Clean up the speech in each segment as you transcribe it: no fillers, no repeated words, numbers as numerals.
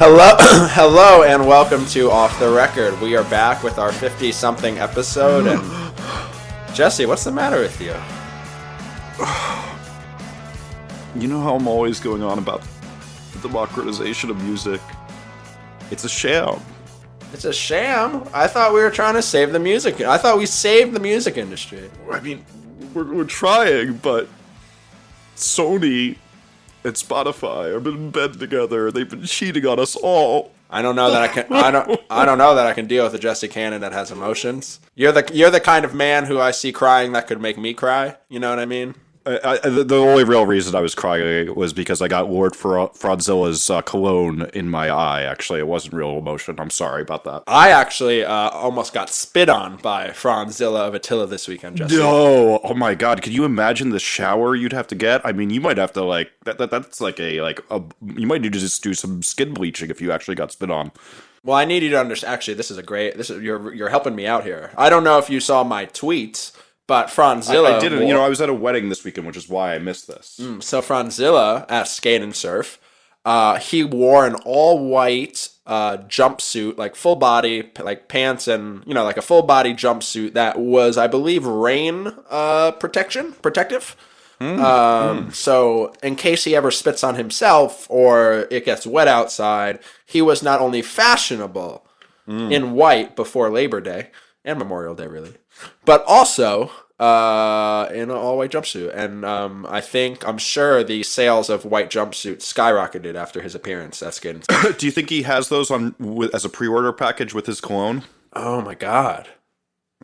Hello, hello, and welcome to Off the Record. We are back with our 50-something episode, and Jesse, what's the matter with you? You know how I'm always going on about the democratization of music? It's a sham. It's a sham. I thought we were trying to save the music. I thought we saved the music industry. I mean, we're trying, but Sony and Spotify have been in bed together. They've been cheating on us all. I don't know that I can. I don't know that I can deal with a Jesse Cannon that has emotions. You're the kind of man who I see crying that could make me cry. You know what I mean? The only real reason I was crying was because I got Lord Franzilla's cologne in my eye. Actually, it wasn't real emotion. I'm sorry about that. I actually almost got spit on by Franzilla of Attila this weekend, Jesse. No, oh my God! Could you imagine the shower you'd have to get? I mean, you might have to that's like a you might need to just do some skin bleaching if you actually got spit on. Well, I need you to understand. Actually, you're helping me out here. I don't know if you saw my tweets. But Franzilla... I didn't. I was at a wedding this weekend, which is why I missed this. So Franzilla at Skate and Surf, he wore an all-white jumpsuit, like full body, like pants and, like a full body jumpsuit that was, I believe, rain protective. So in case he ever spits on himself or it gets wet outside, he was not only fashionable in white before Labor Day and Memorial Day, really, but also in an all-white jumpsuit. And I'm sure the sales of white jumpsuits skyrocketed after his appearance at Skate. Do you think he has those on as a pre-order package with his cologne? Oh my God,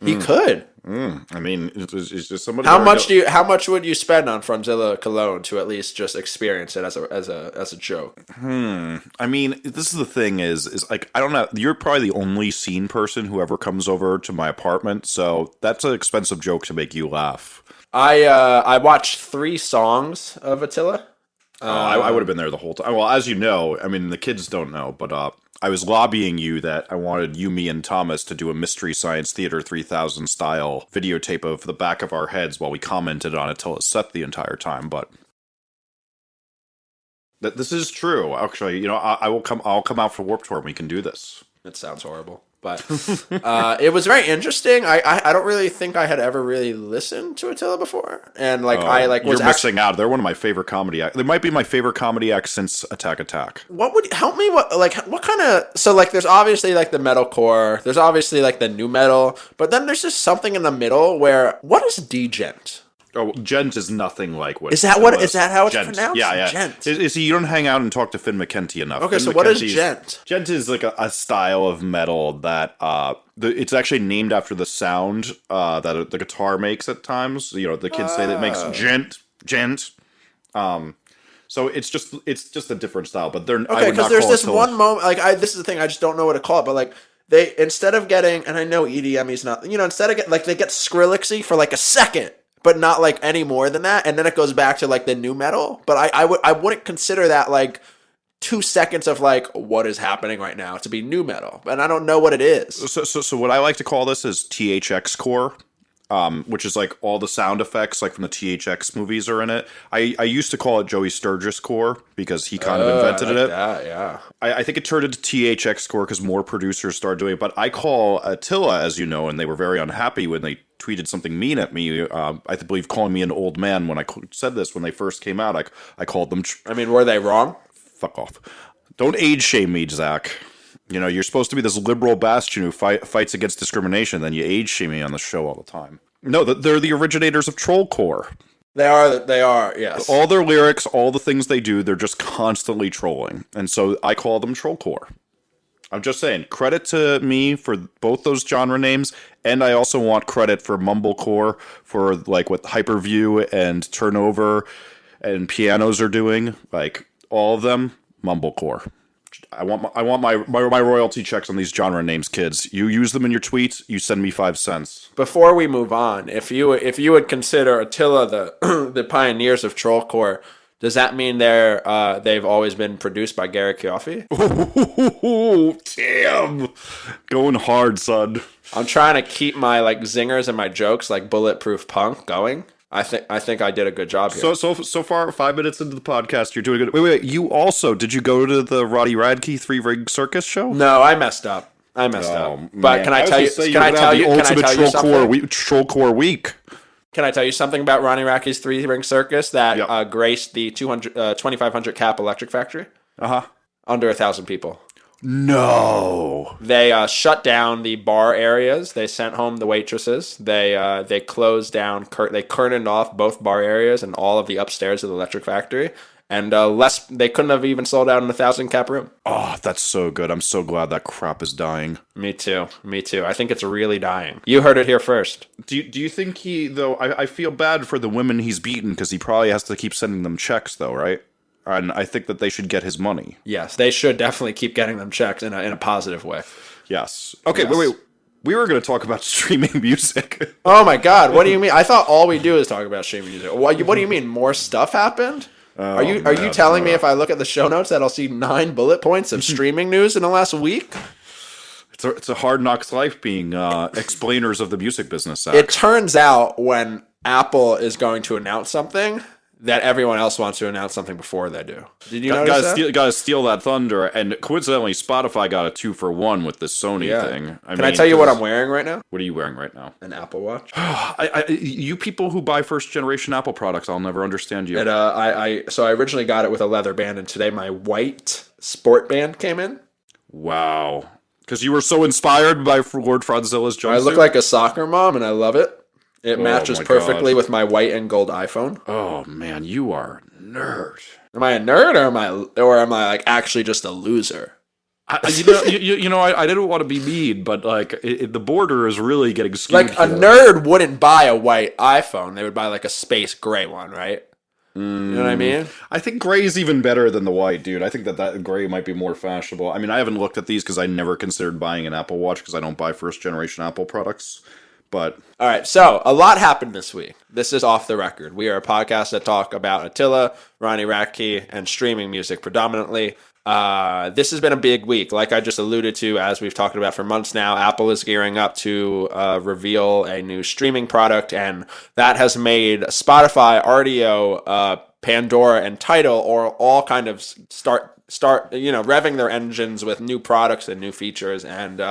he could. I mean, it's just somebody. How much would you spend on Franzilla cologne to at least just experience it as a joke? I mean, this is the thing is like, I don't know. You're probably the only scene person who ever comes over to my apartment, so that's an expensive joke to make you laugh. I watched 3 songs of Attila. I would have been there the whole time. Well, as you know, I mean, the kids don't know, but I was lobbying you that I wanted you, me, and Thomas to do a Mystery Science Theater 3000 style videotape of the back of our heads while we commented on Attila's set the entire time. But this is true. Actually, I'll come out for Warped Tour and we can do this. It sounds horrible. But it was very interesting. I don't really think I had ever really listened to Attila before, and you're missing out. They're one of my favorite comedy acts. They might be my favorite comedy act since Attack. What would help me? What kind of there's obviously like the metalcore, there's obviously like the new metal, but then there's just something in the middle where what is degent? Oh, gent is nothing like what is that? What is that? How it's gent. Pronounced? Yeah. Gent. You don't hang out and talk to Finn McKenty enough. Okay, Finn so what is gent? Gent is like a style of metal that it's actually named after the sound that the guitar makes at times. The kids say that it makes gent. So it's just a different style. But they're okay because there's this one moment. This is the thing. I just don't know what to call it. But like they instead of getting, and I know EDM is not. Instead of they get Skrillexy for like a second. But not like any more than that, and then it goes back to like the new metal. But I wouldn't consider that like 2 seconds of like what is happening right now to be new metal, and I don't know what it is. So what I like to call this is THX core, which is like all the sound effects like from the THX movies are in it. I used to call it Joey Sturgis core because he kind of invented it. Yeah. I think it turned into THX core because more producers started doing it. But I call Attila, as you know, and they were very unhappy when they tweeted something mean at me. I believe calling me an old man when I said this when they first came out. I called them. Were they wrong? Fuck off! Don't age shame me, Zach. You're supposed to be this liberal bastion who fights against discrimination. Then you age shame me on the show all the time. No, they're the originators of trollcore. They are. Yes. All their lyrics, all the things they do, they're just constantly trolling, and so I call them trollcore. I'm just saying, credit to me for both those genre names, and I also want credit for mumblecore for like what Hyperview and Turnover and Pianos are doing. Like all of them, mumblecore. I want my royalty checks on these genre names, kids. You use them in your tweets, you send me 5 cents. Before we move on, if you would consider Attila the pioneers of trollcore, does that mean they've always been produced by Gary Cioffi? Ooh, damn. Going hard, son. I'm trying to keep my like zingers and my jokes like Bulletproof Punk going. I think I did a good job here. So far, 5 minutes into the podcast, you're doing good. Wait. You also did you go to the Roddy Radke 3-Ring Circus show? No, I messed up. But Man. can I tell you? Say Can I tell you? Can I ultimate tell you something? troll core week. Can I tell you something about Ronnie Radke's 3-Ring Circus that Yep. graced the 2,500 cap Electric Factory? Uh-huh. Under 1,000 people. No. They shut down the bar areas. They sent home the waitresses. They closed down. They curtained off both bar areas and all of the upstairs of the Electric Factory. And they couldn't have even sold out in 1,000 cap room. Oh, that's so good. I'm so glad that crap is dying. Me too. I think it's really dying. You heard it here first. Do you think I feel bad for the women he's beaten because he probably has to keep sending them checks though, right? And I think that they should get his money. Yes, they should definitely keep getting them checks in a positive way. Yes. Okay, Yes. wait. We were going to talk about streaming music. Oh my God, what do you mean? I thought all we do is talk about streaming music. What do you mean? More stuff happened? Are you telling me if I look at the show notes that I'll see 9 bullet points of streaming news in the last week? It's a hard knocks life being explainers of the music business. Zach. It turns out when Apple is going to announce something, that everyone else wants to announce something before they do. Did you notice that? Gotta steal that thunder. And coincidentally, Spotify got a 2-for-1 with this Sony thing. Can I tell you what I'm wearing right now? What are you wearing right now? An Apple Watch. You people who buy first generation Apple products, I'll never understand you. So I originally got it with a leather band, and today my white sport band came in. Wow. Because you were so inspired by Lord Fraudzilla's jumpsuit? I look like a soccer mom, and I love it. It matches my perfectly God. with my white and gold iPhone. Oh man, you are a nerd. Am I a nerd, or am I like actually just a loser? I didn't want to be mean, but like the border is really getting skewed. Like a nerd wouldn't buy a white iPhone; they would buy like a space gray one, right? You know what I mean? I think gray is even better than the white, dude. I think that gray might be more fashionable. I mean, I haven't looked at these because I never considered buying an Apple Watch because I don't buy first generation Apple products. But all right, so a lot happened this week. This is Off the Record. We are a podcast that talk about Attila, Ronnie Radke, and streaming music predominantly. This has been a big week. Like I just alluded to, as we've talked about for months now, Apple is gearing up to reveal a new streaming product, and that has made Spotify, RDO, Pandora, and Tidal or all kind of start revving their engines with new products and new features. And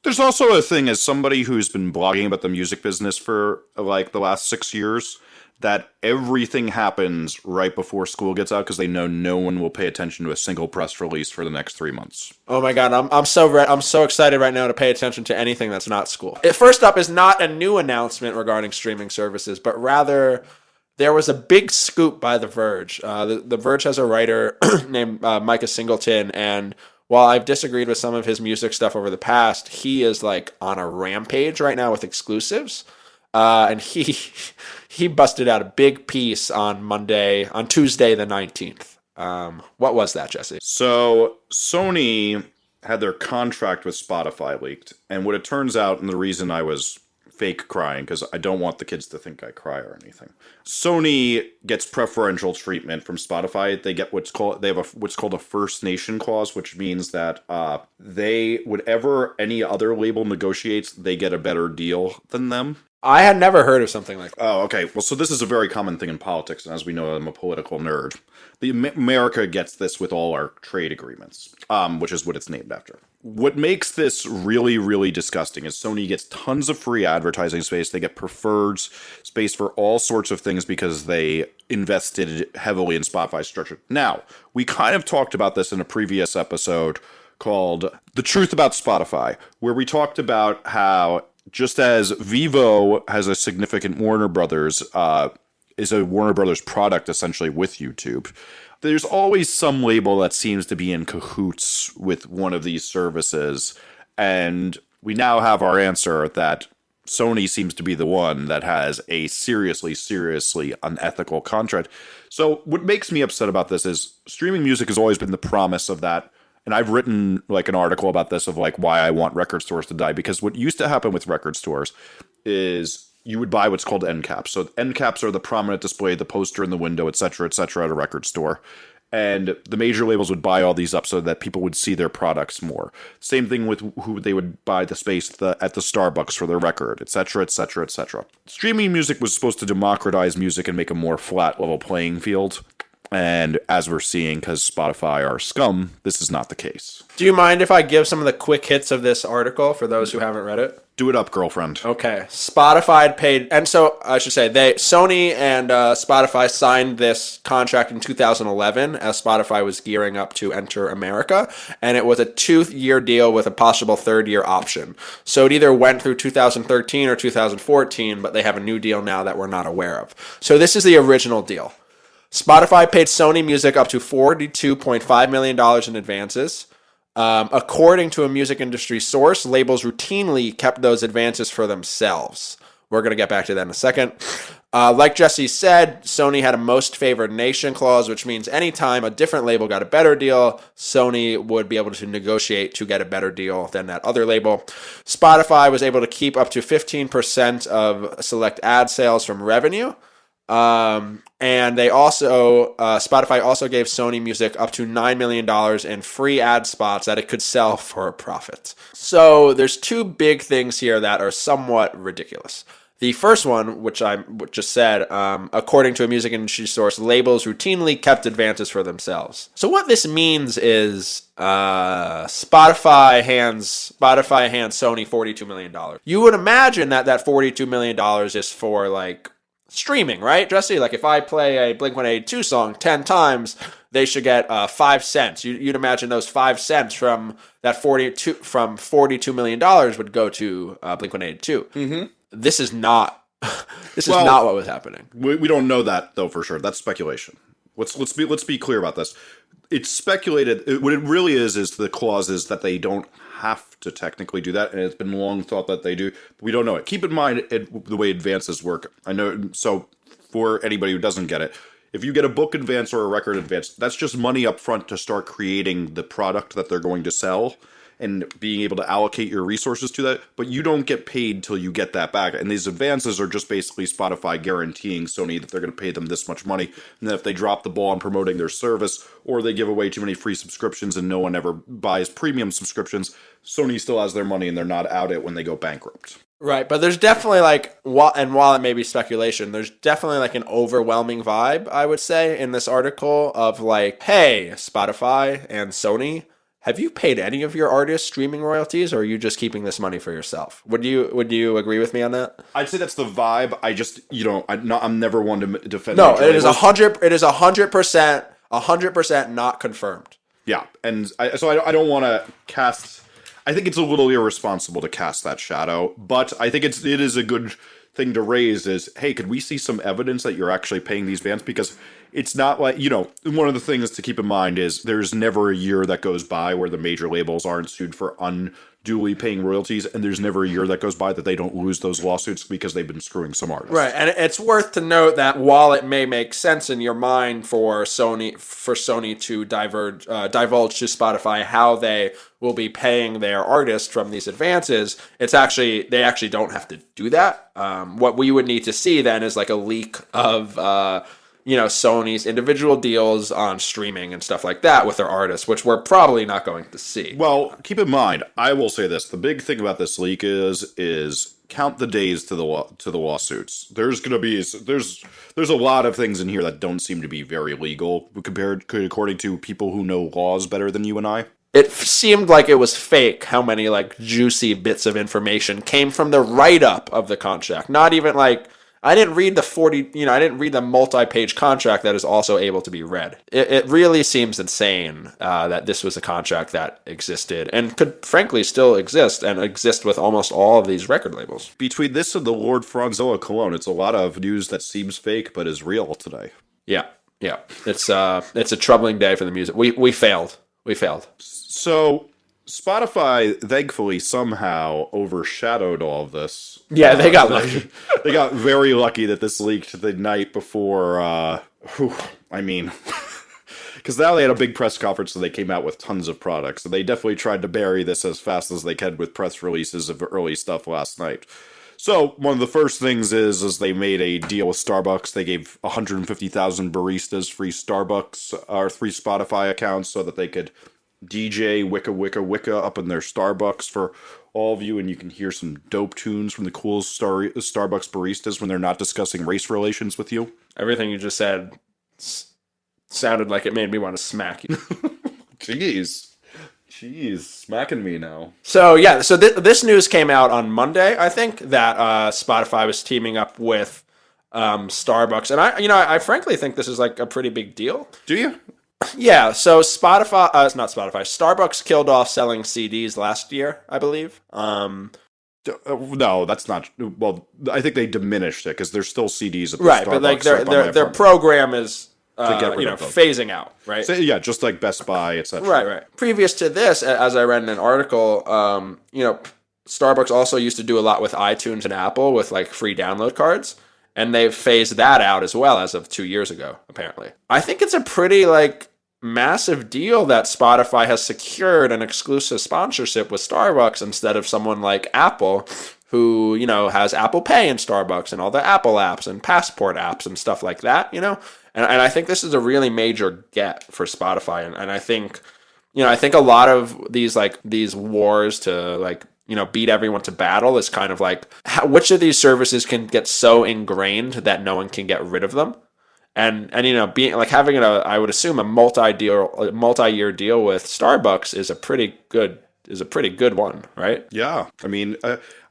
there's also a thing, as somebody who's been blogging about the music business for like the last 6 years, that everything happens right before school gets out because they know no one will pay attention to a single press release for the next 3 months. Oh my God, I'm so excited right now to pay attention to anything that's not school. First up is not a new announcement regarding streaming services, but rather there was a big scoop by The Verge. The Verge has a writer named Micah Singleton, and while I've disagreed with some of his music stuff over the past, he is like on a rampage right now with exclusives. And he busted out a big piece on Tuesday the 19th. What was that, Jesse? So Sony had their contract with Spotify leaked, and what it turns out, and the reason I was fake crying, because I don't want the kids to think I cry or anything. Sony gets preferential treatment from Spotify. They get what's called a First Nation clause, which means that whatever any other label negotiates, they get a better deal than them. I had never heard of something like that. Oh, okay. Well, so this is a very common thing in politics, and as we know, I'm a political nerd. America gets this with all our trade agreements, which is what it's named after. What makes this really, really disgusting is Sony gets tons of free advertising space. They get preferred space for all sorts of things because they invested heavily in Spotify's structure. Now, we kind of talked about this in a previous episode called The Truth About Spotify, where we talked about how just as Vivo has a significant Warner Brothers, is a Warner Brothers product essentially with YouTube, there's always some label that seems to be in cahoots with one of these services. And we now have our answer that Sony seems to be the one that has a seriously, seriously unethical contract. So what makes me upset about this is streaming music has always been the promise of that. And I've written like an article about this of like why I want record stores to die, because what used to happen with record stores is you would buy what's called end caps. So end caps are the prominent display, the poster in the window, et cetera, at a record store. And the major labels would buy all these up so that people would see their products more. Same thing with who they would buy the space at the Starbucks for their record, etc., etc., etc. Streaming music was supposed to democratize music and make a more flat level playing field. And as we're seeing, because Spotify are scum, this is not the case. Do you mind if I give some of the quick hits of this article for those who haven't read it? Do it up, girlfriend. Okay. Spotify paid, and so I should say, Sony and Spotify signed this contract in 2011 as Spotify was gearing up to enter America, and it was a 2-year deal with a possible 3rd-year option. So it either went through 2013 or 2014, but they have a new deal now that we're not aware of. So this is the original deal. Spotify paid Sony Music up to $42.5 million in advances. According to a music industry source, labels routinely kept those advances for themselves. We're going to get back to that in a second. Like Jesse said, Sony had a most favored nation clause, which means anytime a different label got a better deal, Sony would be able to negotiate to get a better deal than that other label. Spotify was able to keep up to 15% of select ad sales from revenue. And they also, Spotify also gave Sony Music up to $9 million in free ad spots that it could sell for a profit. So there's 2 big things here that are somewhat ridiculous. The first one, which I just said, according to a music industry source, labels routinely kept advances for themselves. So what this means is Spotify hands Sony $42 million. You would imagine that $42 million is for like streaming, right, Jesse? Like if I play a Blink-182 song 10 times, they should get 5 cents. You'd imagine those 5 cents from that $42 million would go to Blink-182. Mm-hmm. This is not. This is not what was happening. We don't know that though for sure. That's speculation. Let's be clear about this. It's speculated. What it really is the clause is that they don't have to technically do that, and it's been long thought that they do. But we don't know it. Keep in mind the way advances work. I know. So for anybody who doesn't get it, if you get a book advance or a record advance, that's just money up front to start creating the product that they're going to sell and being able to allocate your resources to that, but you don't get paid till you get that back. And these advances are just basically Spotify guaranteeing Sony that they're going to pay them this much money, and that if they drop the ball on promoting their service, or they give away too many free subscriptions and no one ever buys premium subscriptions, Sony still has their money and they're not out it when they go bankrupt. Right, but there's definitely like, while it may be speculation, there's definitely like an overwhelming vibe, I would say, in this article of like, hey, Spotify and Sony, have you paid any of your artists streaming royalties, or are you just keeping this money for yourself? Would you agree with me on that? I'd say that's the vibe. I just, I'm never one to defend. No, it is 100% not confirmed. Yeah, and I don't want to cast. I think it's a little irresponsible to cast that shadow, but I think it is a good thing to raise. Is, hey, could we see some evidence that you're actually paying these bands? Because it's not like, one of the things to keep in mind is there's never a year that goes by where the major labels aren't sued for unduly paying royalties, and there's never a year that goes by that they don't lose those lawsuits because they've been screwing some artists. Right, and it's worth to note that while it may make sense in your mind for Sony to divulge to Spotify how they will be paying their artists from these advances, they actually don't have to do that. What we would need to see then is like a leak of Sony's individual deals on streaming and stuff like that with their artists, which we're probably not going to see. Well, keep in mind, I will say this: the big thing about this leak is count the days to the lawsuits. There's a lot of things in here that don't seem to be very legal according to people who know laws better than you and I. It seemed like it was fake how many like juicy bits of information came from the write-up of the contract. Not even like, I didn't read the multi-page contract that is also able to be read. It really seems insane that this was a contract that existed and could frankly still exist and exist with almost all of these record labels. Between this and the Lord Franzola cologne, it's a lot of news that seems fake but is real today. Yeah. It's a troubling day for the music. We failed. So Spotify, thankfully, somehow overshadowed all of this. Yeah, they got lucky. They got very lucky that this leaked the night before, because now they had a big press conference and they came out with tons of products. And they definitely tried to bury this as fast as they could with press releases of early stuff last night. So one of the first things is they made a deal with Starbucks. They gave 150,000 baristas free Starbucks or free Spotify accounts so that they could DJ Wicca Wicca Wicca up in their Starbucks for all of you, and you can hear some dope tunes from the cool Starbucks baristas when they're not discussing race relations with you. Everything you just said sounded like it made me want to smack you. Jeez, smacking me now. So yeah, so this news came out on Monday, I think, that Spotify was teaming up with Starbucks, and I frankly think this is like a pretty big deal. Do you? Yeah. So Spotify, it's not Spotify. Starbucks killed off selling CDs last year, I believe. No, that's not. Well, I think they diminished it because there's still CDs at the Right, Starbucks but like right by my their apartment. program is get rid of them. phasing out, right? So, yeah, just like Best Buy, etc. Right. Previous to this, as I read in an article, Starbucks also used to do a lot with iTunes and Apple with like free download cards, and they've phased that out as well as of 2 years ago, apparently. I think it's a pretty like massive deal that Spotify has secured an exclusive sponsorship with Starbucks instead of someone like Apple, who, has Apple Pay in Starbucks and all the Apple apps and Passport apps and stuff like that, And I think this is a really major get for Spotify. And I think, I think a lot of these wars to beat everyone to battle is kind of like which of these services can get so ingrained that no one can get rid of them. And being like having I would assume a multi-year deal with Starbucks is a pretty good one, right? Yeah, I mean,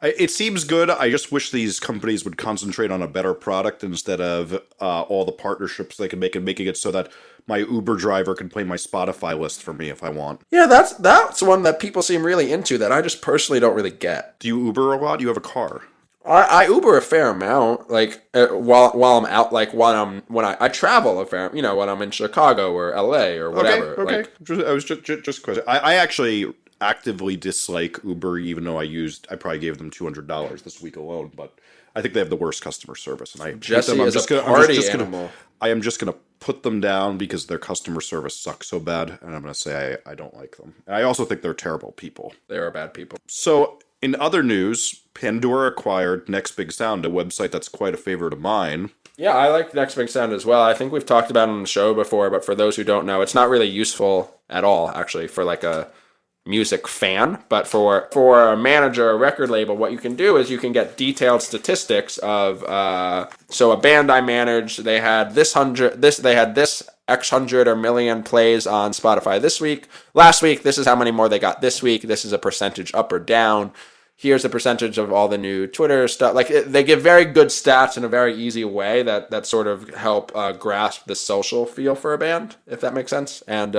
it seems good. I just wish these companies would concentrate on a better product instead of all the partnerships they can make and making it so that my Uber driver can play my Spotify list for me if I want. Yeah, that's one that people seem really into that I just personally don't really get. Do you Uber a lot? You have a car. I Uber a fair amount, like while I'm out, like when I travel a fair, when I'm in Chicago or LA or whatever. Okay. Like, I was just question. I actually actively dislike Uber, even though I probably gave them $200 this week alone, but I think they have the worst customer service, and I Jesse hate them. is a party animal. I am just gonna put them down because their customer service sucks so bad, and I'm gonna say I don't like them. And I also think they're terrible people. They are bad people. So, in other news, Pandora acquired Next Big Sound, a website that's quite a favorite of mine. Yeah, I like Next Big Sound as well. I think we've talked about it on the show before, but for those who don't know, it's not really useful at all, actually, for like a music fan. But for a manager, a record label, what you can do is you can get detailed statistics of so a band I managed, they had this X hundred or million plays on Spotify this week. Last week, this is how many more they got this week. This is a percentage up or down. Here's a percentage of all the new Twitter stuff. Like they give very good stats in a very easy way that sort of help grasp the social feel for a band, if that makes sense. And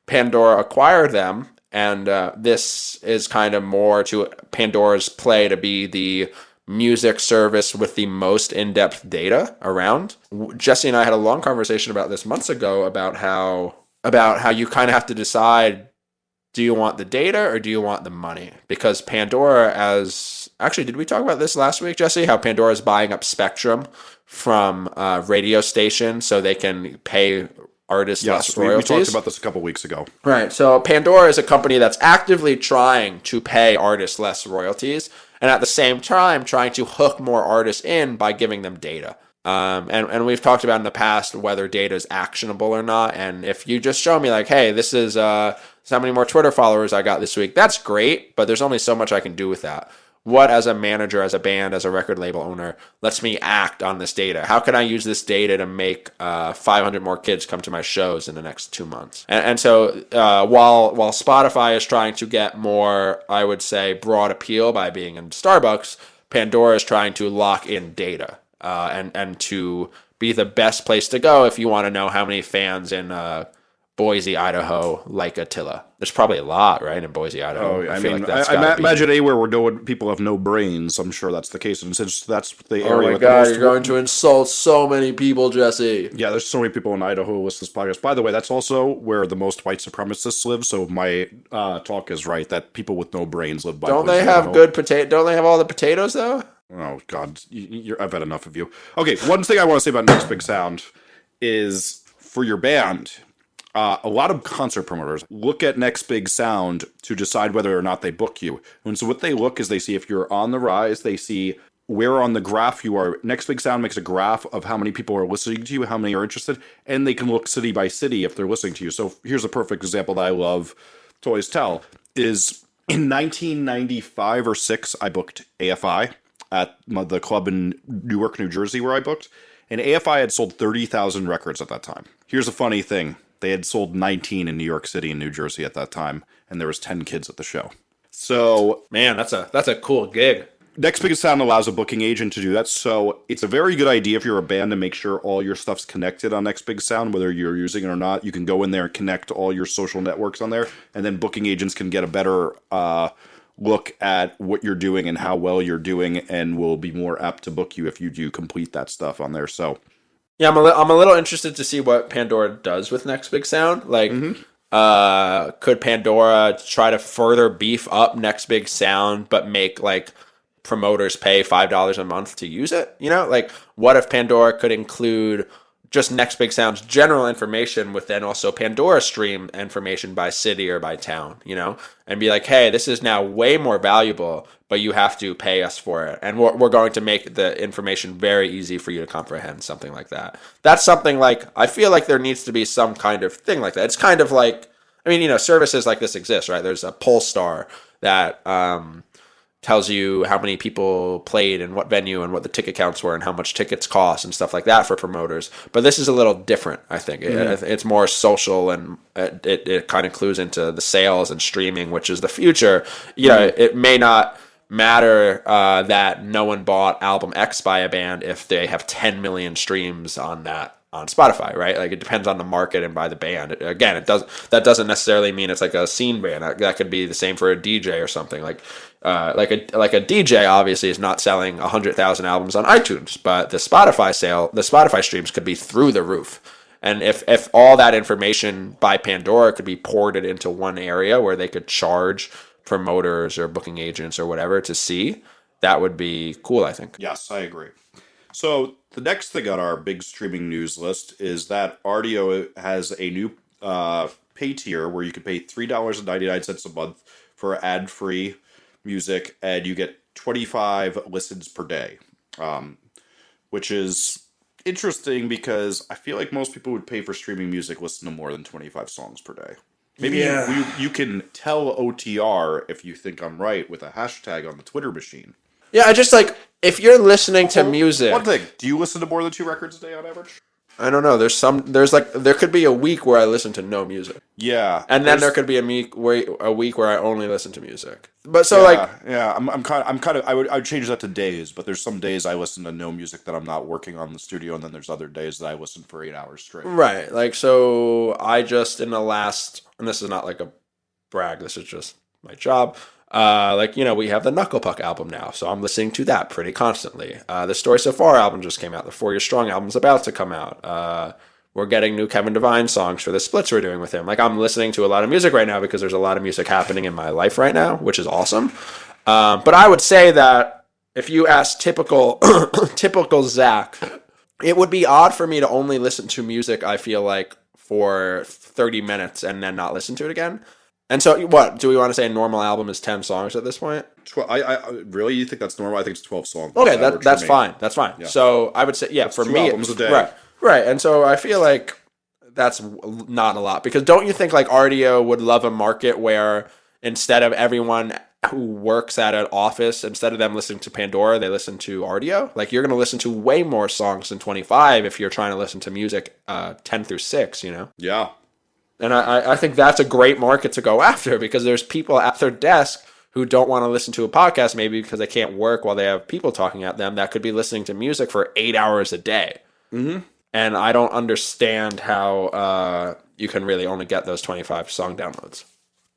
Pandora acquired them, and this is kind of more to Pandora's play to be the music service with the most in-depth data around. Jesse and I had a long conversation about this months ago about how you kind of have to decide, do you want the data or do you want the money? Because Pandora, did we talk about this last week, Jesse? How Pandora is buying up spectrum from radio stations so they can pay artists less royalties. We talked about this a couple weeks ago. Right. So Pandora is a company that's actively trying to pay artists less royalties, and at the same time trying to hook more artists in by giving them data. And we've talked about in the past whether data is actionable or not. And if you just show me like, hey, this is how many more Twitter followers I got this week, that's great, but there's only so much I can do with that. What, as a manager, as a band, as a record label owner, lets me act on this data? How can I use this data to make 500 more kids come to my shows in the next 2 months? And so while Spotify is trying to get more, I would say, broad appeal by being in Starbucks, Pandora is trying to lock in data and to be the best place to go if you want to know how many fans in Boise, Idaho, like Attila. There's probably a lot, right, in Boise, Idaho. I imagine anywhere where people have no brains, I'm sure that's the case. And since that's the area... Oh my God, you're going to insult so many people, Jesse. Yeah, there's so many people in Idaho who listen to this podcast. By the way, that's also where the most white supremacists live, so my talk is right, that people with no brains live by Don't Boise, they have Idaho. good potato? Don't they have all the potatoes, though? Oh, God. I've had enough of you. Okay, one thing I want to say about Next Big Sound is, for your band, A lot of concert promoters look at Next Big Sound to decide whether or not they book you. And so what they look is they see if you're on the rise, they see where on the graph you are. Next Big Sound makes a graph of how many people are listening to you, how many are interested, and they can look city by city if they're listening to you. So here's a perfect example that I love to always tell is in 1995 or 6, I booked AFI at the club in Newark, New Jersey where I booked. And AFI had sold 30,000 records at that time. Here's a funny thing. They had sold 19 in New York City and New Jersey at that time, and there was 10 kids at the show. So, man, that's a cool gig. Next Biggest Sound allows a booking agent to do that. So it's a very good idea if you're a band to make sure all your stuff's connected on Next Big Sound, whether you're using it or not. You can go in there and connect all your social networks on there, and then booking agents can get a better look at what you're doing and how well you're doing, and will be more apt to book you if you do complete that stuff on there. So, yeah, I'm a little interested to see what Pandora does with Next Big Sound. Like, could Pandora try to further beef up Next Big Sound, but make like promoters pay $5 a month to use it? You know, like what if Pandora could include just Next Big Sound's general information with then also Pandora stream information by city or by town, you know, and be like, hey, this is now way more valuable, but you have to pay us for it. And we're going to make the information very easy for you to comprehend, something like that. That's something like, I feel like there needs to be some kind of thing like that. It's kind of like, I mean, you know, services like this exist, right? There's a Polestar that tells you how many people played and what venue and what the ticket counts were and how much tickets cost and stuff like that for promoters. But this is a little different, I think. It's more social, and it kind of clues into the sales and streaming, which is the future. You know, it may not matter that no one bought album X by a band if they have 10 million streams on Spotify, right? Like, it depends on the market and by the band. That doesn't necessarily mean it's like a scene band. That could be the same for a DJ or something. Like a DJ obviously is not selling 100,000 albums on iTunes, but the Spotify streams could be through the roof. And if all that information by Pandora could be ported into one area where they could charge promoters or booking agents or whatever to see, that would be cool, I think. yes, I agree. So the next thing on our big streaming news list is that Rdio has a new pay tier where you can pay $3.99 a month for ad-free music, and you get 25 listens per day, which is interesting because I feel like most people would pay for streaming music listen to more than 25 songs per day. Maybe you can tell OTR if you think I'm right with a hashtag on the Twitter machine. Yeah, I just like, if you're listening to music. One thing, do you listen to more than 2 records a day on average? I don't know. There could be a week where I listen to no music. Yeah. And then there could be a week where I only listen to music. But I would change that to days, but there's some days I listen to no music that I'm not working on in the studio, and then there's other days that I listen for 8 hours straight. Right. Like, so I just in the last, and this is not like a brag, this is just my job. We have the Knuckle Puck album now, so I'm listening to that pretty constantly. The Story So Far album just came out. The 4 Year Strong album's about to come out. We're getting new Kevin Devine songs for the splits we're doing with him. Like, I'm listening to a lot of music right now because there's a lot of music happening in my life right now, which is awesome. But I would say that if you ask typical Zach, it would be odd for me to only listen to music, I feel like, for 30 minutes and then not listen to it again. And so, what do we want to say? A normal album is 10 songs at this point. I really, you think that's normal? I think it's 12 songs. Okay, that's fine. That's fine. Yeah. So I would say, yeah, for 2 me, albums a day. Right. And so I feel like that's not a lot, because don't you think like Rdio would love a market where instead of everyone who works at an office, instead of them listening to Pandora, they listen to Rdio? Like, you're going to listen to way more songs than 25 if you're trying to listen to music 10 through 6. You know? Yeah. And I think that's a great market to go after, because there's people at their desk who don't want to listen to a podcast, maybe because they can't work while they have people talking at them, that could be listening to music for 8 hours a day. Mm-hmm. And I don't understand how you can really only get those 25 song downloads.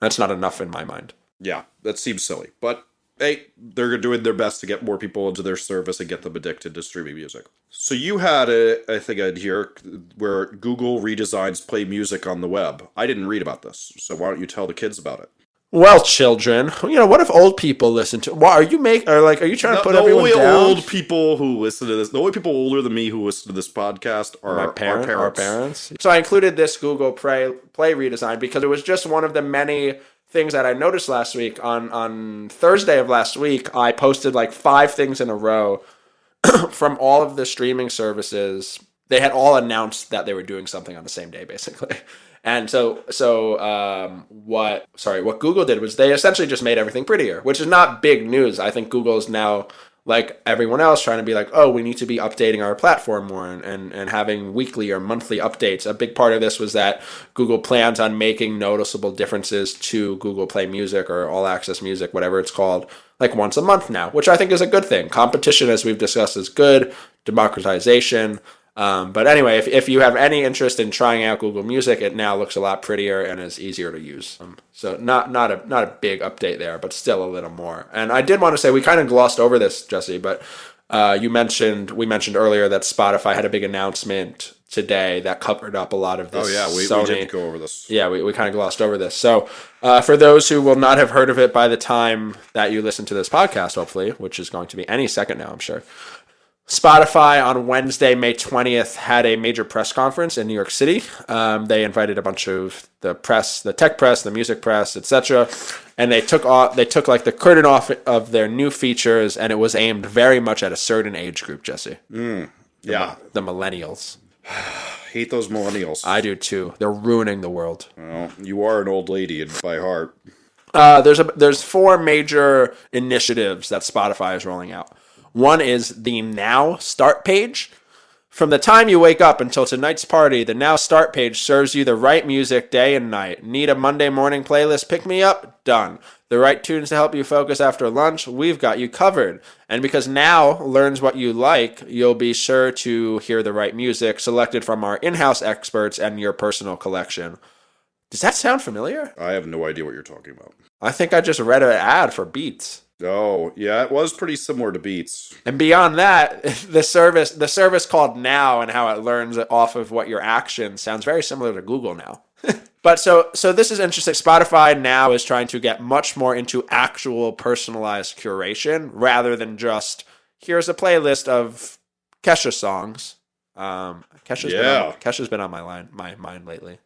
That's not enough in my mind. Yeah, that seems silly. But hey, they're doing their best to get more people into their service and get them addicted to streaming music. So you had a thing in here where Google redesigns play music on the web. I didn't read about this, so why don't you tell the kids about it? Well, children, what if old people listen to? Why are you are you trying to put everyone down? The only old people who listen to this, the only people older than me who listen to this podcast are Our parents. parents. So I included this Google Play redesign because it was just one of the many things that I noticed last week. On Thursday of last week, I posted like 5 things in a row from all of the streaming services. They had all announced that they were doing something on the same day, basically. And what Google did was they essentially just made everything prettier, which is not big news. I think Google is now, like everyone else, trying to be like, oh, we need to be updating our platform more and having weekly or monthly updates. A big part of this was that Google plans on making noticeable differences to Google Play Music or All Access Music, whatever it's called, like once a month now, which I think is a good thing. Competition, as we've discussed, is good. Democratization. But anyway, if you have any interest in trying out Google Music, it now looks a lot prettier and is easier to use. So not a big update there, but still a little more. And I did want to say we kind of glossed over this, Jesse, but we mentioned earlier that Spotify had a big announcement today that covered up a lot of this. Oh yeah, we did go over this. Yeah, we kind of glossed over this. So for those who will not have heard of it by the time that you listen to this podcast, hopefully, which is going to be any second now, I'm sure. Spotify on Wednesday, May 20th, had a major press conference in New York City. They invited a bunch of the press, the tech press, the music press, etc., and they took like the curtain off of their new features, and it was aimed very much at a certain age group, Jesse. Yeah, the millennials. Hate those millennials. I do too. They're ruining the world. Well, you are an old lady by heart. There's 4 major initiatives that Spotify is rolling out. One is the Now Start page. From the time you wake up until tonight's party, the Now Start page serves you the right music day and night. Need a Monday morning playlist pick-me-up? Done. The right tunes to help you focus after lunch? We've got you covered. And because Now learns what you like, you'll be sure to hear the right music selected from our in-house experts and your personal collection. Does that sound familiar? I have no idea what you're talking about. I think I just read an ad for Beats. Oh, yeah, it was pretty similar to Beats. And beyond that, the service called Now and how it learns off of what your actions sounds very similar to Google Now. But so this is interesting. Spotify now is trying to get much more into actual personalized curation rather than just here's a playlist of Kesha songs. Kesha's been on my mind lately.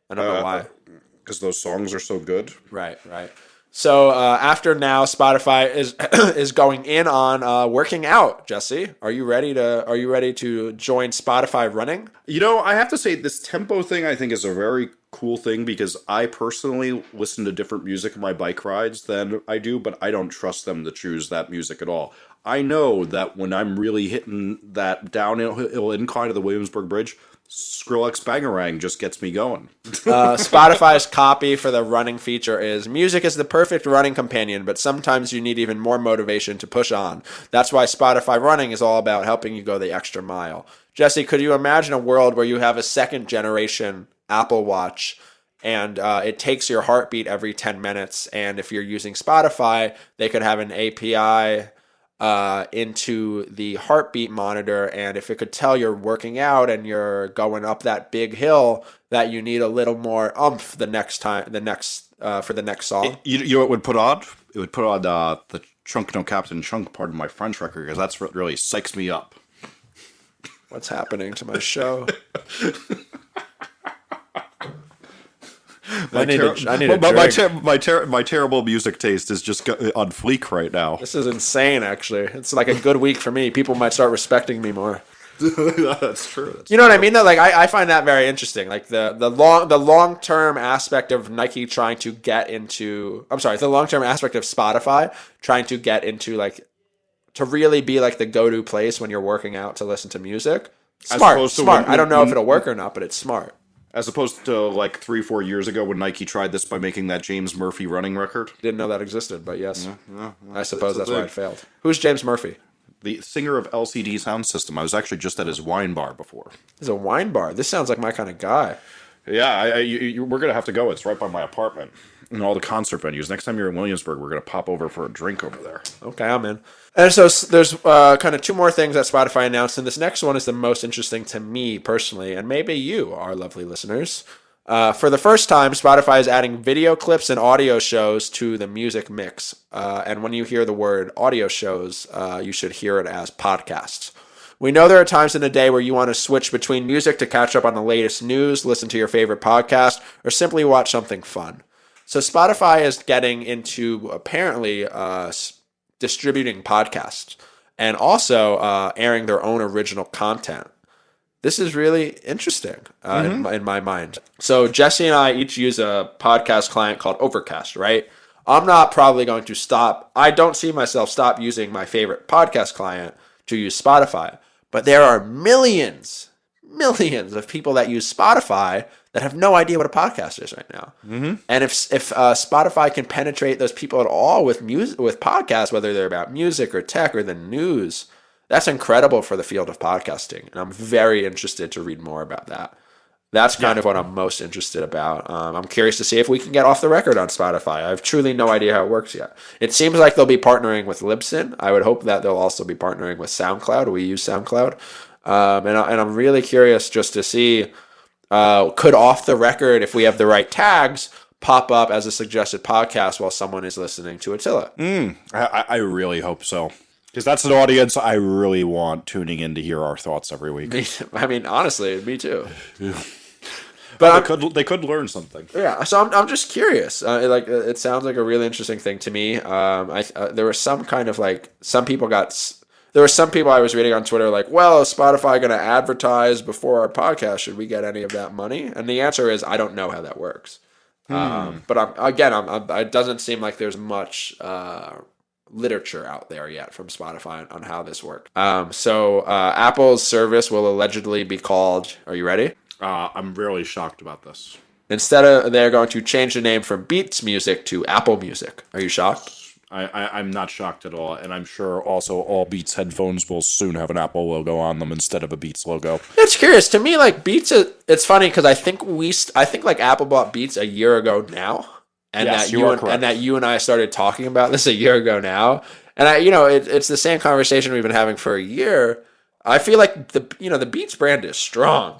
I don't know why. Because those songs are so good. Right. So after Now, Spotify is going in on working out. Jesse, are you ready to join Spotify running? I have to say this tempo thing I think is a very cool thing because I personally listen to different music in my bike rides than I do, but I don't trust them to choose that music at all. I know that when I'm really hitting that downhill incline of the Williamsburg Bridge, Skrillex Bangarang just gets me going. Spotify's copy for the running feature is, music is the perfect running companion, but sometimes you need even more motivation to push on. That's why Spotify Running is all about helping you go the extra mile. Jesse, could you imagine a world where you have a second generation Apple Watch and it takes your heartbeat every 10 minutes, and if you're using Spotify, they could have an API into the heartbeat monitor, and if it could tell you're working out and you're going up that big hill, that you need a little more oomph for the next song. You know what it would put on? It would put on the Chunk No Captain Chunk part of my French record, because that's what really psychs me up. What's happening to my show? I need a my terrible music taste is just on fleek right now. This is insane, actually. It's like a good week for me. People might start respecting me more. That's true. You know what I mean? Though, like I find that very interesting. Like the long term aspect of Nike trying to get into. The long term aspect of Spotify trying to get into, like, to really be like the go to place when you're working out to listen to music. Smart. I don't know if it'll work or not, but it's smart. As opposed to like 3-4 years ago when Nike tried this by making that James Murphy running record. Didn't know that existed, but yes. Yeah, I suppose that's why it failed. Who's James Murphy? The singer of LCD Sound System. I was actually just at his wine bar before. There's a wine bar. This sounds like my kind of guy. Yeah, we're going to have to go. It's right by my apartment and all the concert venues. Next time you're in Williamsburg, we're going to pop over for a drink over there. Okay, I'm in. And so there's kind of 2 more things that Spotify announced, and this next one is the most interesting to me personally, and maybe you, our lovely listeners. For the first time, Spotify is adding video clips and audio shows to the music mix. And when you hear the word audio shows, you should hear it as podcasts. We know there are times in the day where you want to switch between music to catch up on the latest news, listen to your favorite podcast, or simply watch something fun. So Spotify is getting into apparently distributing podcasts and also airing their own original content. This is really interesting in my mind. So Jesse and I each use a podcast client called Overcast, right? I'm not probably going to stop. I don't see myself stop using my favorite podcast client to use Spotify. But there are millions of people that use Spotify that have no idea what a podcast is right now. And if Spotify can penetrate those people at all with podcasts, whether they're about music or tech or the news, that's incredible for the field of podcasting. And I'm very interested to read more about that. That's kind of what I'm most interested about. I'm curious to see if we can get off the record on Spotify. I have truly no idea how it works yet. It seems like they'll be partnering with Libsyn. I would hope that they'll also be partnering with SoundCloud. We use SoundCloud. And I'm really curious just to see, could off the record, if we have the right tags, pop up as a suggested podcast while someone is listening to Attila. I really hope so. Because that's an audience I really want tuning in to hear our thoughts every week. I mean, honestly, me too. But they could learn something. Yeah, so I'm just curious. It sounds like a really interesting thing to me. There was some kind of there were some people I was reading on Twitter like, well, is Spotify going to advertise before our podcast? Should we get any of that money? And the answer is I don't know how that works. But it doesn't seem like there's much literature out there yet from Spotify on how this works. So Apple's service will allegedly be called, are you ready? I'm really shocked about this. They're going to change the name from Beats Music to Apple Music. Are you shocked? I'm not shocked at all, and I'm sure also all Beats headphones will soon have an Apple logo on them instead of a Beats logo. It's curious to me. Like Beats, it's funny because I think like Apple bought Beats a year ago now, and yes, that you and I started talking about this a year ago now, and it's the same conversation we've been having for a year. I feel like the Beats brand is strong.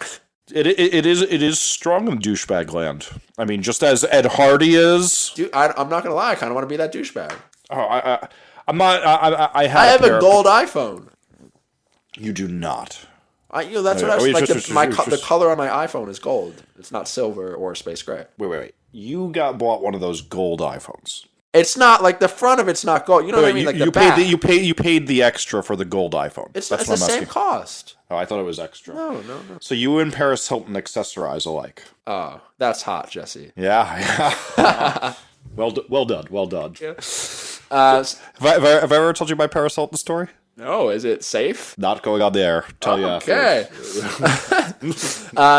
It is strong in douchebag land. I mean, just as Ed Hardy is. Dude, I'm not gonna lie. I kind of want to be that douchebag. Oh, I'm not. I have a gold iPhone. You do not. That's what I was like. The color on my iPhone is gold. It's not silver or space gray. Wait. You bought one of those gold iPhones. It's not like the front of it's not gold. You know what I mean? Like the back. You paid the extra for the gold iPhone. It's the same cost. Oh, I thought it was extra. No. So you and Paris Hilton accessorize alike. Oh, that's hot, Jesse. Yeah. Well done. Yeah. Have I ever told you my Paris Hilton story? No, is it safe? Not going on the air. Tell you after. Okay.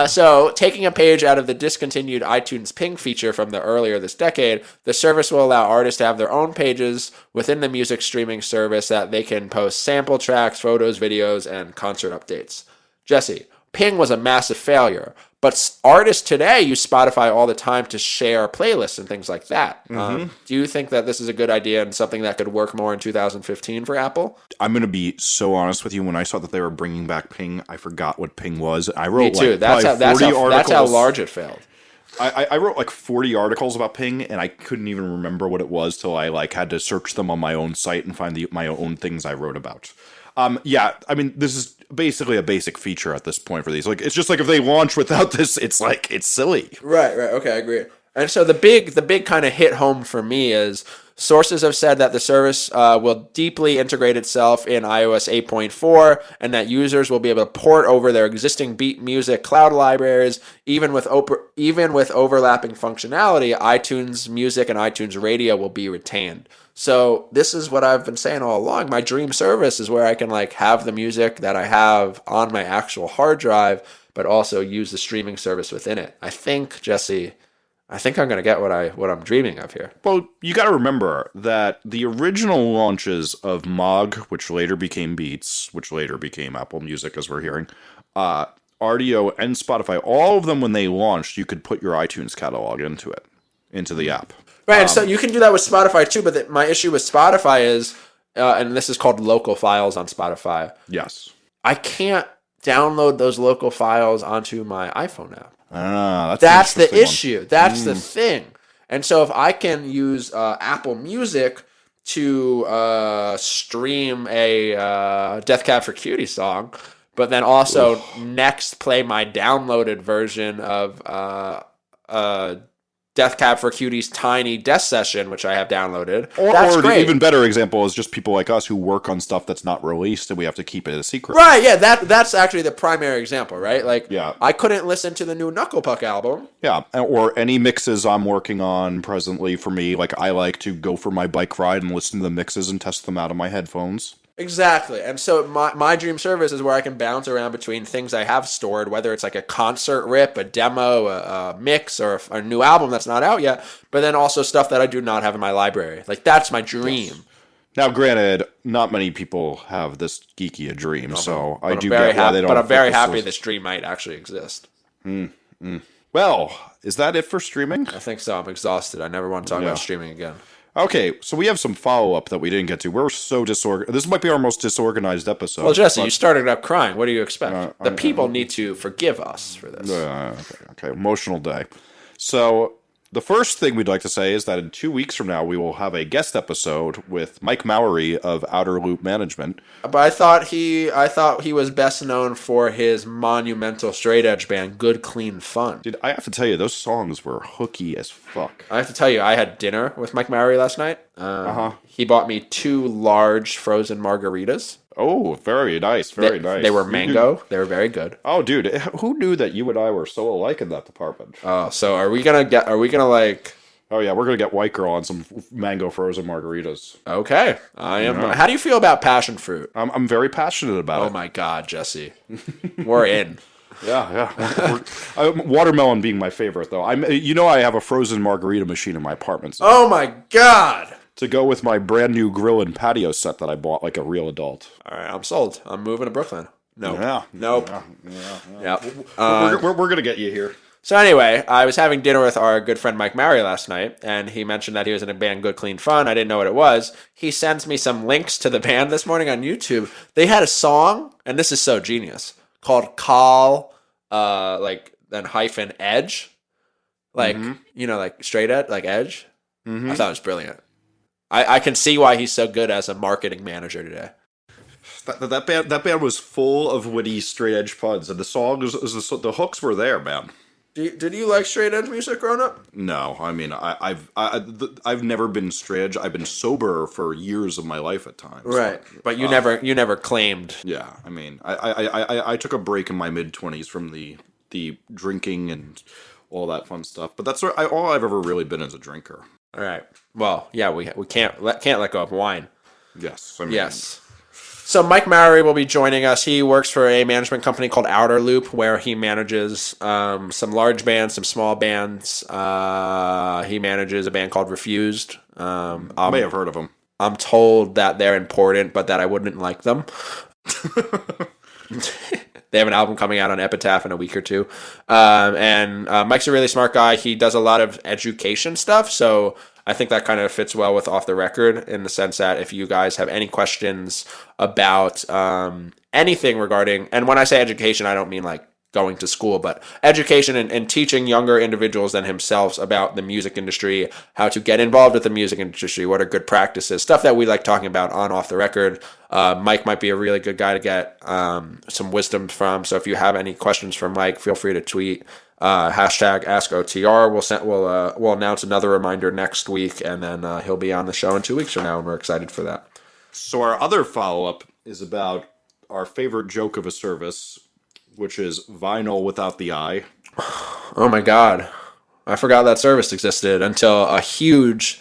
So, taking a page out of the discontinued iTunes Ping feature from earlier this decade, the service will allow artists to have their own pages within the music streaming service that they can post sample tracks, photos, videos, and concert updates. Jesse, Ping was a massive failure, but artists today use Spotify all the time to share playlists and things like that. Do you think that this is a good idea and something that could work more in 2015 for Apple? I'm going to be so honest with you. When I saw that they were bringing back Ping, I forgot what Ping was. I wrote Me too. That's how large it failed. I wrote like 40 articles about Ping, and I couldn't even remember what it was till I had to search them on my own site and find my own things I wrote about. I mean, this is basically a basic feature at this point for these. Like, it's just like if they launch without this, it's silly. Right. Okay, I agree. And so the big kind of hit home for me is sources have said that the service will deeply integrate itself in iOS 8.4 and that users will be able to port over their existing Beat Music cloud libraries, even with overlapping functionality. iTunes Music and iTunes Radio will be retained. So this is what I've been saying all along. My dream service is where I can have the music that I have on my actual hard drive, but also use the streaming service within it. I think, Jesse, I'm going to get what I'm dreaming of here. Well, you got to remember that the original launches of Mog, which later became Beats, which later became Apple Music, as we're hearing, RDO and Spotify, all of them when they launched, you could put your iTunes catalog into the app. Right, and so you can do that with Spotify too, but my issue with Spotify is, and this is called local files on Spotify. Yes. I can't download those local files onto my iPhone app. That's the interesting issue. That's the thing. And so if I can use Apple Music to stream a Death Cab for Cutie song, but then also next play my downloaded version of Death Cab for Cutie's Tiny Death Session, which I have downloaded. That's or great. An even better example is just people like us who work on stuff that's not released and we have to keep it a secret. Right, yeah, that's actually the primary example, right? Like, Yeah. I couldn't listen to the new Knuckle Puck album. Yeah, or any mixes I'm working on presently for me. Like, I like to go for my bike ride and listen to the mixes and test them out on my headphones. Exactly. And so my dream service is where I can bounce around between things I have stored, whether it's like a concert rip, a demo, a mix, or a new album that's not out yet, but then also stuff that I do not have in my library. Like, that's my dream. Yes. Now, granted, not many people have this geeky a dream, so I do get why they don't. But I'm very happy those. this dream might actually exist. Well, is that it for streaming? I think so. I'm exhausted. I never want to talk about streaming again. Okay, so we have some follow-up that we didn't get to. We're so disorganized. This might be our most disorganized episode. Well, Jesse, you started up crying. What do you expect? The people need to forgive us for this. Okay. Emotional day. So the first thing we'd like to say is that in 2 weeks from now, we will have a guest episode with Mike Mowery of Outer Loop Management. But I thought he was best known for his monumental straight edge band, Good Clean Fun. Dude, I have to tell you, those songs were hooky as fuck. I have to tell you, I had dinner with Mike Mowery last night. He bought me 2 large frozen margaritas. Oh, very nice, very nice. They were mango. They were very good. Oh, dude, who knew that you and I were so alike in that department? Oh, so are we gonna like? Oh yeah, we're gonna get White Girl on some mango frozen margaritas. Okay, I am. How do you feel about passion fruit? I'm very passionate about it. Oh my God, Jesse, we're in. Yeah. Watermelon being my favorite, though. I have a frozen margarita machine in my apartment. So Oh my God. to go with my brand new grill and patio set that I bought like a real adult. All right, I'm sold. I'm moving to Brooklyn. No. Yeah. Nope. Yeah. Yep. We're gonna get you here. So anyway, I was having dinner with our good friend Mike Mowery last night, and he mentioned that he was in a band, Good Clean Fun. I didn't know what it was. He sends me some links to the band this morning on YouTube. They had a song, and this is so genius, called Call, then hyphen Edge. Like, like straight edge, like Edge. I thought it was brilliant. I can see why he's so good as a marketing manager today. That band was full of witty straight edge puns, and the the hooks were there, man. Did you like straight edge music growing up? No, I mean I've never been straight edge. I've been sober for years of my life at times. Right, but you never claimed. Yeah, I mean I took a break in my mid-20s from the drinking and all that fun stuff. But that's all I've ever really been as a drinker. All right. Well, yeah, we can't let go of wine. Yes. Yes. So Mike Mowery will be joining us. He works for a management company called Outer Loop, where he manages some large bands, some small bands. He manages a band called Refused. I may have heard of them. I'm told that they're important, but that I wouldn't like them. They have an album coming out on Epitaph in a week or two. And Mike's a really smart guy. He does a lot of education stuff, so I think that kind of fits well with Off the Record in the sense that if you guys have any questions about anything regarding, and when I say education, I don't mean like going to school, but education and teaching younger individuals than himself about the music industry, how to get involved with the music industry, what are good practices, stuff that we like talking about on Off the Record. Mike might be a really good guy to get some wisdom from. So if you have any questions for Mike, feel free to tweet hashtag AskOTR. We'll announce another reminder next week, and then he'll be on the show in 2 weeks from now, and we're excited for that. So our other follow-up is about our favorite joke of a service, which is vinyl without the I. Oh my God. I forgot that service existed until a huge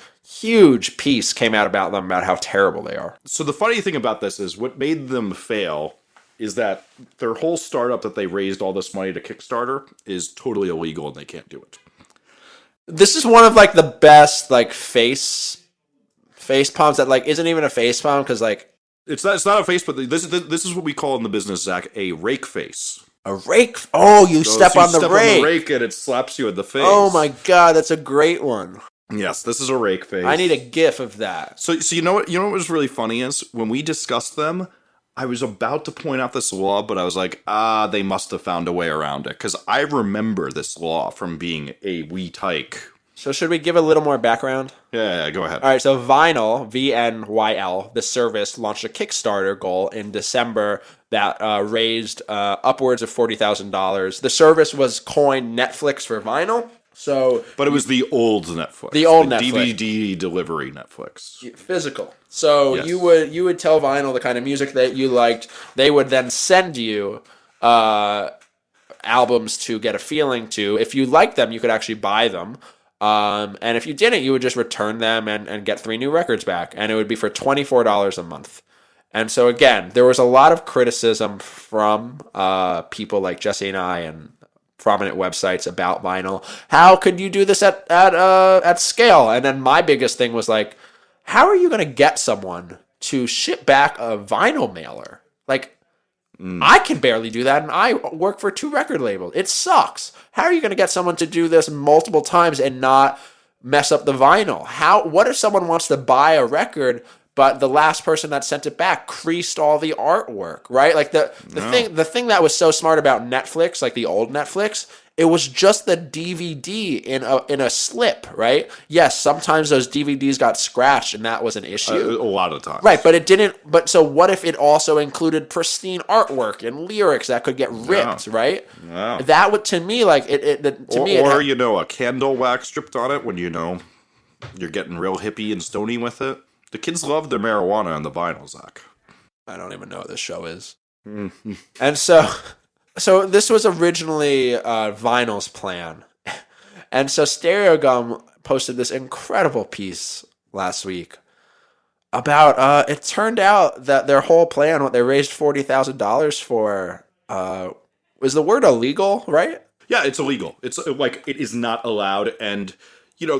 piece came out about them, about how terrible they are. So the funny thing about this is what made them fail is that their whole startup that they raised all this money to Kickstarter is totally illegal and they can't do it. This is one of like the best like face palms that like isn't even a face palm because like it's not a face, but this is what we call in the business, Zach, a rake face. A rake? Oh, you step on the rake. On the rake and it slaps you in the face. Oh my God, that's a great one. Yes, this is a rake face. I need a GIF of that. So you know what? You know what was really funny is when we discussed them, I was about to point out this law, but I was like, they must have found a way around it. Because I remember this law from being a wee tyke. So should we give a little more background? Yeah, go ahead. All right, so Vinyl, VNYL, the service launched a Kickstarter goal in December that raised upwards of $40,000. The service was coined Netflix for vinyl. So, but it was the old Netflix, the old the Netflix, DVD delivery Netflix, physical. So yes. you would tell Vinyl the kind of music that you liked. They would then send you albums to get a feeling to. If you liked them, you could actually buy them. And if you didn't, you would just return them and get 3 new records back. And it would be for $24 a month. And so, again, there was a lot of criticism from people like Jesse and I and prominent websites about vinyl. How could you do this at scale? And then my biggest thing was like, how are you going to get someone to ship back a vinyl mailer? Like, I can barely do that, and I work for 2 record labels. It sucks. How are you going to get someone to do this multiple times and not mess up the vinyl? What if someone wants to buy a record, but the last person that sent it back creased all the artwork, right? Like the thing that was so smart about Netflix, like the old Netflix, it was just the DVD in a slip, right? Yes, sometimes those DVDs got scratched, and that was an issue. A lot of times, right? But it didn't. But so what if it also included pristine artwork and lyrics that could get ripped, right? Yeah. That would to me like it. Or a candle wax stripped on it when you're getting real hippie and stony with it. The kids love their marijuana on the vinyl, Zach. I don't even know what this show is. And so this was originally Vinyl's plan. And so Stereo Gum posted this incredible piece last week about, it turned out that their whole plan, what they raised $40,000 for, was the word illegal, right? Yeah, it's illegal. It's like, it is not allowed. And,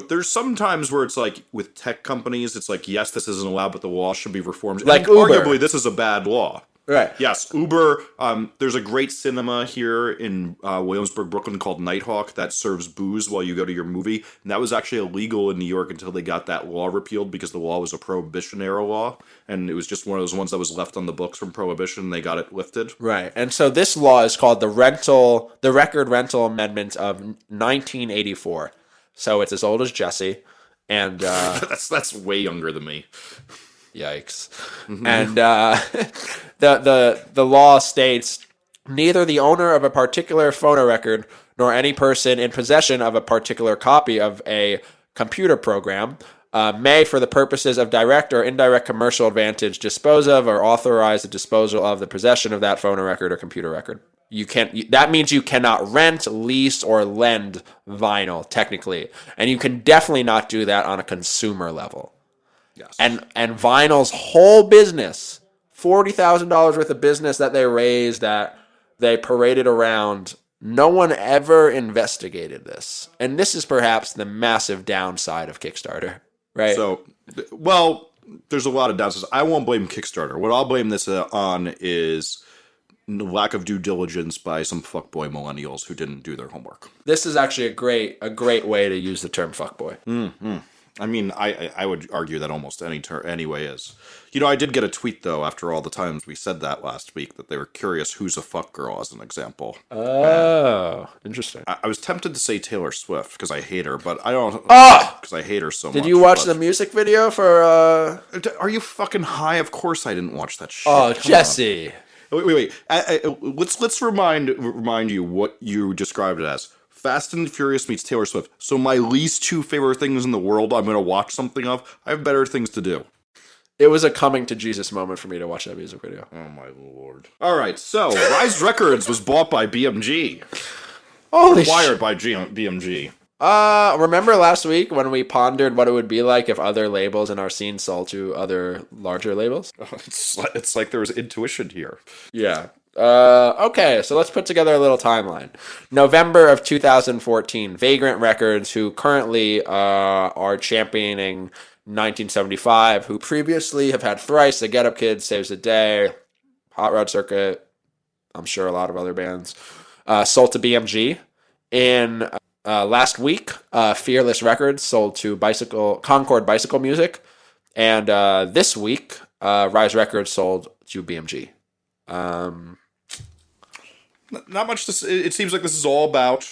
there's some times where it's like with tech companies, it's like, yes, this isn't allowed, but the law should be reformed. Like and Uber. Arguably, this is a bad law. Right. Yes, Uber. There's a great cinema here in Williamsburg, Brooklyn called Nighthawk that serves booze while you go to your movie. And that was actually illegal in New York until they got that law repealed because the law was a prohibition era law. And it was just one of those ones that was left on the books from prohibition. And they got it lifted. Right. And so this law is called the Record Rental Amendment of 1984. So it's as old as Jesse. And that's way younger than me. Yikes. And the law states, neither the owner of a particular phonorecord nor any person in possession of a particular copy of a computer program may, for the purposes of direct or indirect commercial advantage, dispose of or authorize the disposal of the possession of that phonorecord or computer record. That means you cannot rent, lease, or lend vinyl, technically. And you can definitely not do that on a consumer level. Yes. And Vinyl's whole business, $40,000 worth of business that they raised, that they paraded around, no one ever investigated this. And this is perhaps the massive downside of Kickstarter, right? So, well, there's a lot of downsides. I won't blame Kickstarter. What I'll blame this on is lack of due diligence by some fuckboy millennials who didn't do their homework. This is actually a great way to use the term fuckboy. Mm-hmm. I mean, I would argue that almost any way is. I did get a tweet, though, after all the times we said that last week, that they were curious who's a fuck girl, as an example. Oh, interesting. I was tempted to say Taylor Swift, because I hate her, but I don't... Because I hate her so much. Did you watch the music video for... Are you fucking high? Of course I didn't watch that shit. Oh, Jesse. Wait. Let's remind you what you described it as. Fast and Furious meets Taylor Swift. So my least 2 favorite things in the world I'm going to watch something of. I have better things to do. It was a coming to Jesus moment for me to watch that music video. Oh my lord. Alright, so Rise Records was bought by BMG. Acquired by BMG. Remember last week when we pondered what it would be like if other labels in our scene sold to other larger labels? It's like there was intuition here. Yeah. Okay, so let's put together a little timeline. November of 2014, Vagrant Records, who currently are championing 1975, who previously have had Thrice, The Get Up Kids, Saves the Day, Hot Rod Circuit, I'm sure a lot of other bands, sold to BMG. In last week, Fearless Records sold to Concord Bicycle Music, and this week, Rise Records sold to BMG. Not much. It seems like this is all about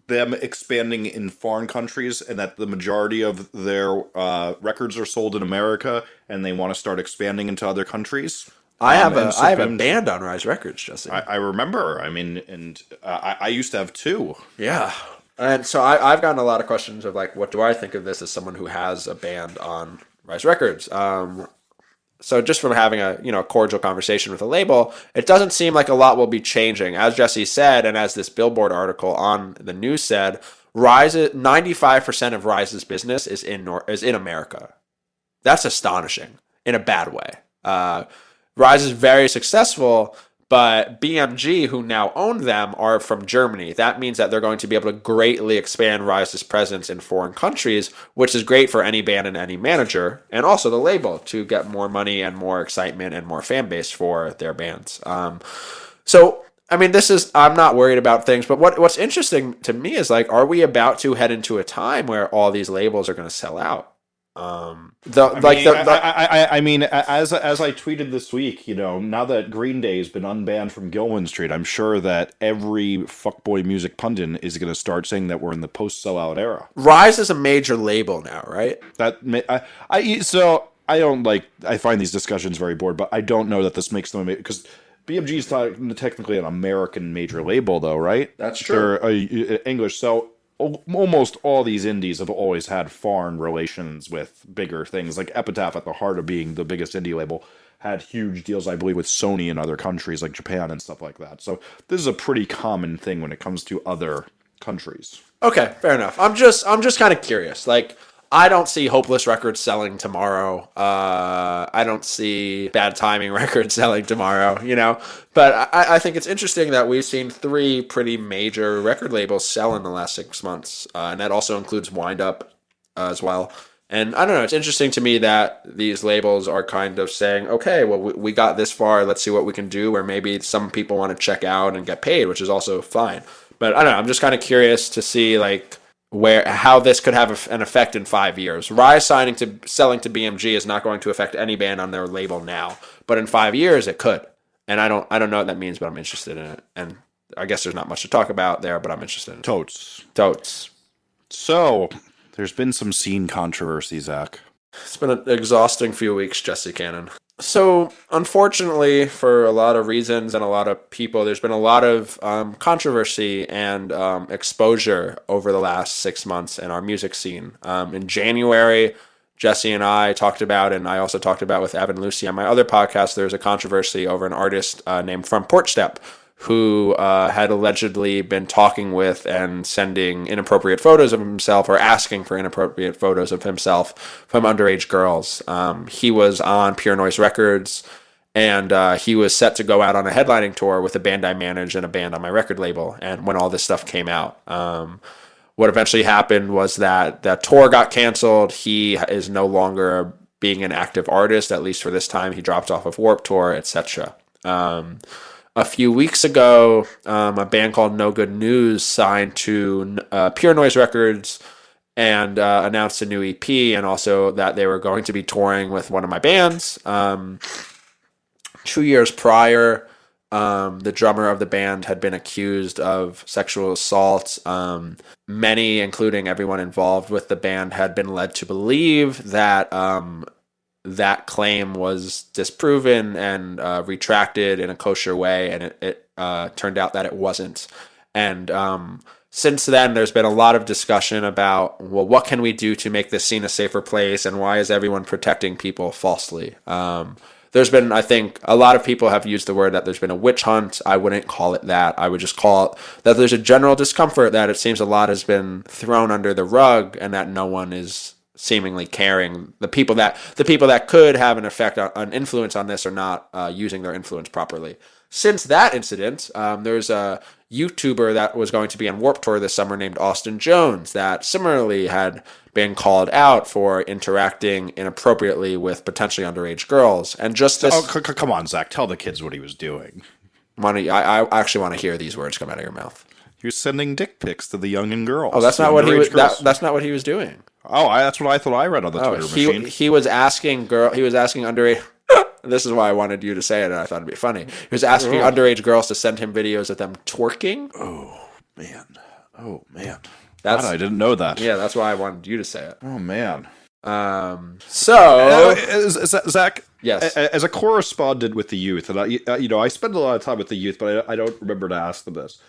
them expanding in foreign countries, and that the majority of their records are sold in America, and they want to start expanding into other countries. I have a band on Rise Records, Jesse. I remember. I mean, and I used to have two. Yeah. And so I've gotten a lot of questions of like, what do I think of this as someone who has a band on Rise Records? So just from having a cordial conversation with a label, it doesn't seem like a lot will be changing. As Jesse said, and as this Billboard article on the news said, 95% of Rise's business is in America. That's astonishing in a bad way. Rise is very successful, but BMG, who now own them, are from Germany. That means that they're going to be able to greatly expand Rise's presence in foreign countries, which is great for any band and any manager, and also the label to get more money and more excitement and more fan base for their bands. So, I mean, I'm not worried about things, but what's interesting to me is like, are we about to head into a time where all these labels are going to sell out? As I tweeted this week, now that Green Day has been unbanned from Gilman Street, I'm sure that every fuckboy music pundit is going to start saying that we're in the post-sellout era. Rise is a major label now, right? I find these discussions very bored, but I don't know that this makes them because BMG is technically an American major label, though, right? That's true. They're English, so. Almost all these indies have always had foreign relations with bigger things. Like Epitaph, at the heart of being the biggest indie label, had huge deals, I believe, with Sony in other countries like Japan and stuff like that. So this is a pretty common thing when it comes to other countries. Okay, fair enough. I'm just kind of curious. Like, I don't see Hopeless Records selling tomorrow. I don't see Bad Timing Records selling tomorrow, But I think it's interesting that we've seen 3 pretty major record labels sell in the last 6 months. And that also includes Wind Up as well. And I don't know, it's interesting to me that these labels are kind of saying, okay, well, we got this far, let's see what we can do, where maybe some people want to check out and get paid, which is also fine. But I don't know, I'm just kind of curious to see, like, how this could have an effect in 5 years. Rise selling to BMG is not going to affect any band on their label now, but in 5 years it could. And I don't know what that means, but I'm interested in it. And I guess there's not much to talk about there, but I'm interested in it. Totes. So there's been some scene controversy, Zach. It's been an exhausting few weeks, Jesse Cannon. So, unfortunately, for a lot of reasons and a lot of people, there's been a lot of controversy and exposure over the last 6 months in our music scene. In January, Jesse and I talked about, and I also talked about with Evan Lucy on my other podcast, there's a controversy over an artist named Front Porch Step, who had allegedly been talking with and sending inappropriate photos of himself or asking for inappropriate photos of himself from underage girls. He was on Pure Noise Records, and he was set to go out on a headlining tour with a band I manage and a band on my record label. And when all this stuff came out, what eventually happened was that that tour got canceled. He is no longer being an active artist, at least for this time. He dropped off of Warped Tour, etc. A few weeks ago, a band called No Good News signed to Pure Noise Records and announced a new EP, and also that they were going to be touring with one of my bands. 2 years prior, the drummer of the band had been accused of sexual assault. Many, including everyone involved with the band, had been led to believe that that claim was disproven and retracted in a kosher way, and it turned out that it wasn't. And since then, there's been a lot of discussion about, well, what can we do to make this scene a safer place, and why is everyone protecting people falsely? There's been, I think, a lot of people have used the word that there's been a witch hunt. I wouldn't call it that. I would just call it that there's a general discomfort that it seems a lot has been thrown under the rug, and that no one is seemingly caring. The people that could have an effect an influence on this are not using their influence properly. Since that incident, there's a YouTuber that was going to be on Warped Tour this summer named Austin Jones that similarly had been called out for interacting inappropriately with potentially underage girls. And just this... Oh, come on, Zach. Tell the kids what he was doing. I actually want to hear these words come out of your mouth. He was sending dick pics to the young and girls. Oh, that's not what he was. That's not what he was doing. Oh, that's what I thought I read on the Twitter machine. He was asking underage. This is why I wanted you to say it, and I thought it'd be funny. He was asking underage girls to send him videos of them twerking. Oh man. That's God, I didn't know that. Yeah, that's why I wanted you to say it. Oh man. So Zach, yes, as a correspondent with the youth, and I spend a lot of time with the youth, but I don't remember to ask them this.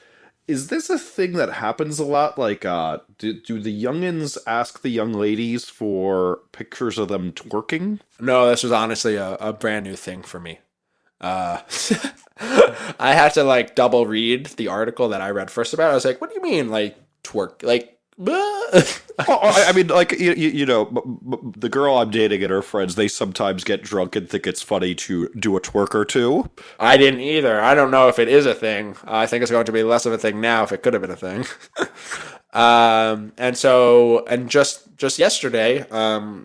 Is this a thing that happens a lot? Like, do the youngins ask the young ladies for pictures of them twerking? no, this was honestly a brand new thing for me. I had to like double read the article that I read first about it. I was like, what do you mean, like twerk? Like, Well, I mean, like, the girl I'm dating and her friends, they sometimes get drunk and think it's funny to do a twerk or two. I didn't either. I don't know if it is a thing. I think it's going to be less of a thing now if it could have been a thing. And just yesterday,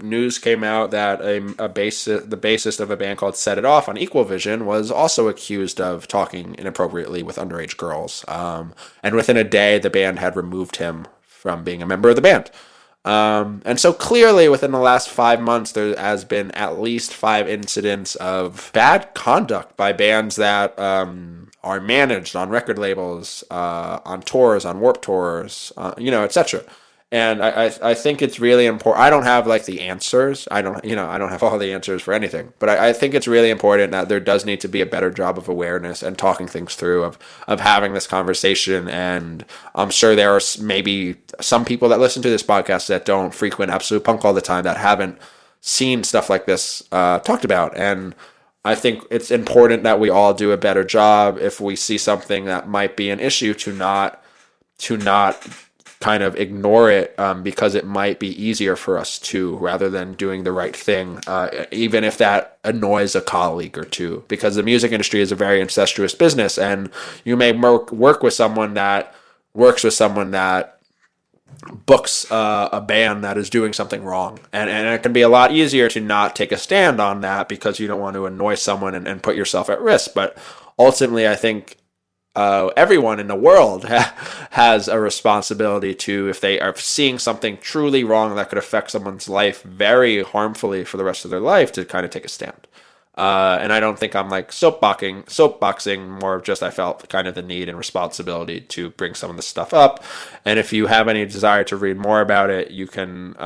news came out that the bassist of a band called Set It Off on Equal Vision was also accused of talking inappropriately with underage girls. And within a day, the band had removed him from being a member of the band. And so clearly within the last 5 months, there has been at least 5 incidents of bad conduct by bands that are managed on record labels, on tours, on Warped Tours, etc. And I think it's really important. I don't have like the answers. I don't have all the answers for anything, but I think it's really important that there does need to be a better job of awareness and talking things through, of having this conversation. And I'm sure there are maybe some people that listen to this podcast that don't frequent Absolute Punk all the time that haven't seen stuff like this talked about. And I think it's important that we all do a better job if we see something that might be an issue to not kind of ignore it, because it might be easier for us to, rather than doing the right thing, even if that annoys a colleague or two, because the music industry is a very incestuous business, and you may work with someone that books a band that is doing something wrong, and it can be a lot easier to not take a stand on that because you don't want to annoy someone and put yourself at risk. But ultimately, I think everyone in the world has a responsibility to, if they are seeing something truly wrong that could affect someone's life very harmfully for the rest of their life, to kind of take a stand. And I don't think I'm like soapboxing, more of just I felt kind of the need and responsibility to bring some of this stuff up. And if you have any desire to read more about it, you can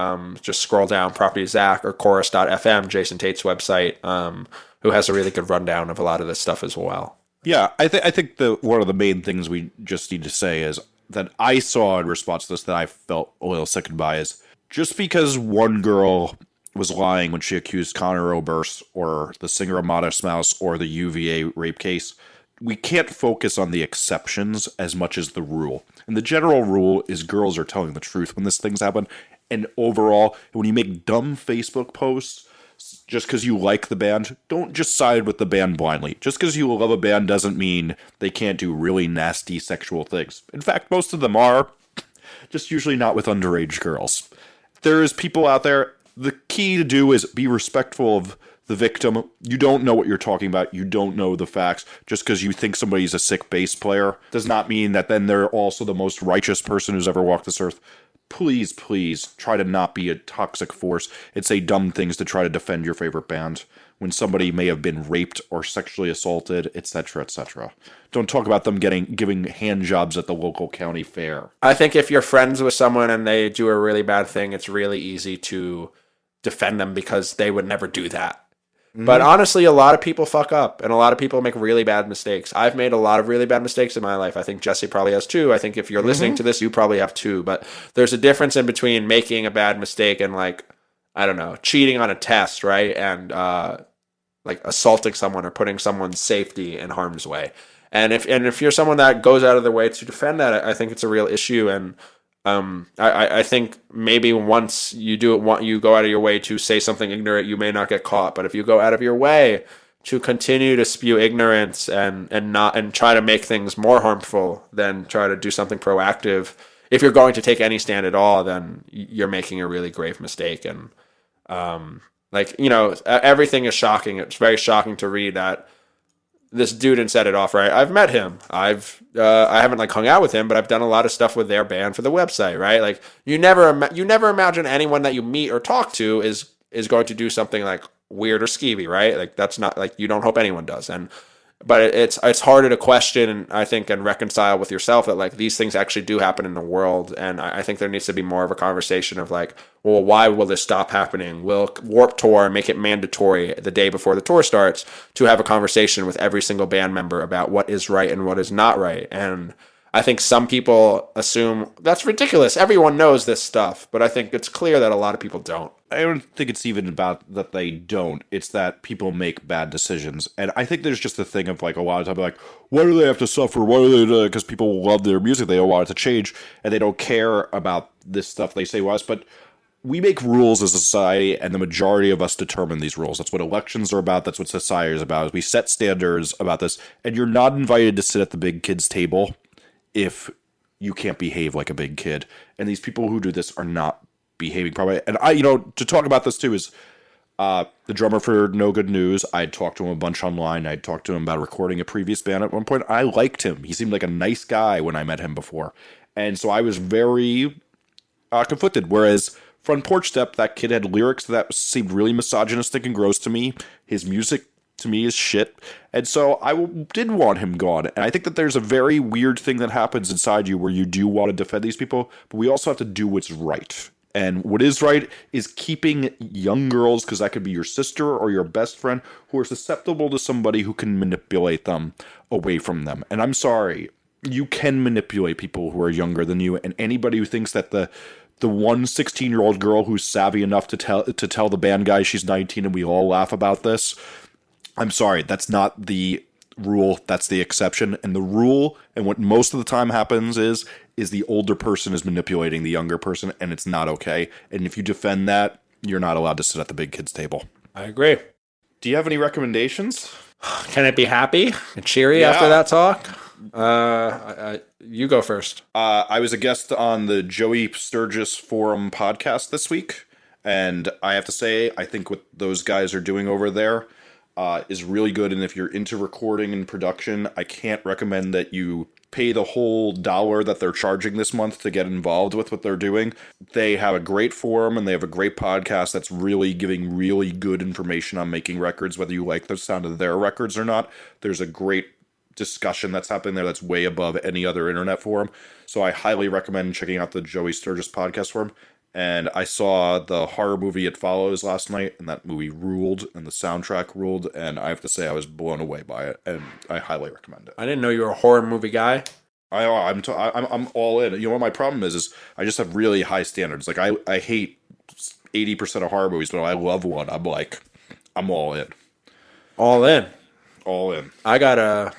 just scroll down Property Zach or Chorus.fm, Jason Tate's website, who has a really good rundown of a lot of this stuff as well. Yeah, I think one of the main things we just need to say is that I saw in response to this that I felt a little sickened by is, just because one girl was lying when she accused Conor Oberst or the singer of Modest Mouse or the UVA rape case, we can't focus on the exceptions as much as the rule. And the general rule is girls are telling the truth when these things happen. And overall, when you make dumb Facebook posts just because you like the band, don't just side with the band blindly. Just because you love a band doesn't mean they can't do really nasty sexual things. In fact, most of them are, just usually not with underage girls. There is people out there. The key to do is be respectful of the victim. You don't know what you're talking about. You don't know the facts. Just because you think somebody's a sick bass player does not mean that then they're also the most righteous person who's ever walked this earth. Please, please try to not be a toxic force and say dumb things to try to defend your favorite band when somebody may have been raped or sexually assaulted, etc., etc. Don't talk about them giving hand jobs at the local county fair. I think if you're friends with someone and they do a really bad thing, it's really easy to defend them because they would never do that. But honestly, a lot of people fuck up, and a lot of people make really bad mistakes. I've made a lot of really bad mistakes in my life. I think Jesse probably has too. I think if you're listening to this, you probably have too. But there's a difference in between making a bad mistake and, like, I don't know, cheating on a test, right? And like assaulting someone or putting someone's safety in harm's way. And if you're someone that goes out of their way to defend that, I think it's a real issue. And I think maybe once you do it, you go out of your way to say something ignorant, you may not get caught. But if you go out of your way to continue to spew ignorance and try to make things more harmful than try to do something proactive, if you're going to take any stand at all, then you're making a really grave mistake. And everything is shocking. It's very shocking to read that this dude in Set It Off, right? I've met him. I haven't like hung out with him, but I've done a lot of stuff with their band for the website, right? Like you never imagine anyone that you meet or talk to is going to do something like weird or skeevy, right? Like that's not like you don't hope anyone does. But it's harder to question, I think, and reconcile with yourself that like these things actually do happen in the world. And I think there needs to be more of a conversation of like, well, why will this stop happening? Will Warped Tour make it mandatory the day before the tour starts to have a conversation with every single band member about what is right and what is not right? And I think some people assume that's ridiculous. Everyone knows this stuff, but I think it's clear that a lot of people don't. I don't think it's even about that they don't. It's that people make bad decisions. And I think there's just a thing of like a lot of time like, why do they have to suffer? Why do they? Because people love their music. They don't want it to change. And they don't care about this stuff they say was. But we make rules as a society, and the majority of us determine these rules. That's what elections are about. That's what society is about. We set standards about this. And you're not invited to sit at the big kids' table if you can't behave like a big kid. And these people who do this are not behaving properly. And to talk about this too is the drummer for No Good News. I had talked to him a bunch online. I had talked to him about recording a previous band at one point. I liked him. He seemed like a nice guy when I met him before. And so I was very conflicted. Whereas Front Porch Step, that kid had lyrics that seemed really misogynistic and gross to me. His music to me is shit. And so I did want him gone. And I think that there's a very weird thing that happens inside you where you do want to defend these people, but we also have to do what's right. And what is right is keeping young girls, because that could be your sister or your best friend, who are susceptible to somebody who can manipulate them away from them. And I'm sorry, you can manipulate people who are younger than you, and anybody who thinks that the one 16-year-old girl who's savvy enough to tell the band guy she's 19 and we all laugh about this, I'm sorry, that's not the rule, that's the exception. And the rule, and what most of the time happens is the older person is manipulating the younger person, and it's not okay. And if you defend that, you're not allowed to sit at the big kids' table. I agree. Do you have any recommendations? Can it be happy and cheery after that talk? You go first. I was a guest on the Joey Sturgis Forum podcast this week, and I have to say, I think what those guys are doing over there is really good. And if you're into recording and production, I can't recommend that you pay the whole $1 that they're charging this month to get involved with what they're doing. They have a great forum and they have a great podcast that's really giving really good information on making records, whether you like the sound of their records or not. There's a great discussion that's happening there that's way above any other internet forum. So I highly recommend checking out the Joey Sturgis podcast forum. And I saw the horror movie It Follows last night, and that movie ruled, and the soundtrack ruled, and I have to say I was blown away by it, and I highly recommend it. I didn't know you were a horror movie guy. I'm all in. You know what my problem is I just have really high standards. Like I hate 80% of horror movies, but I love one. I'm all in. All in. All in. I got a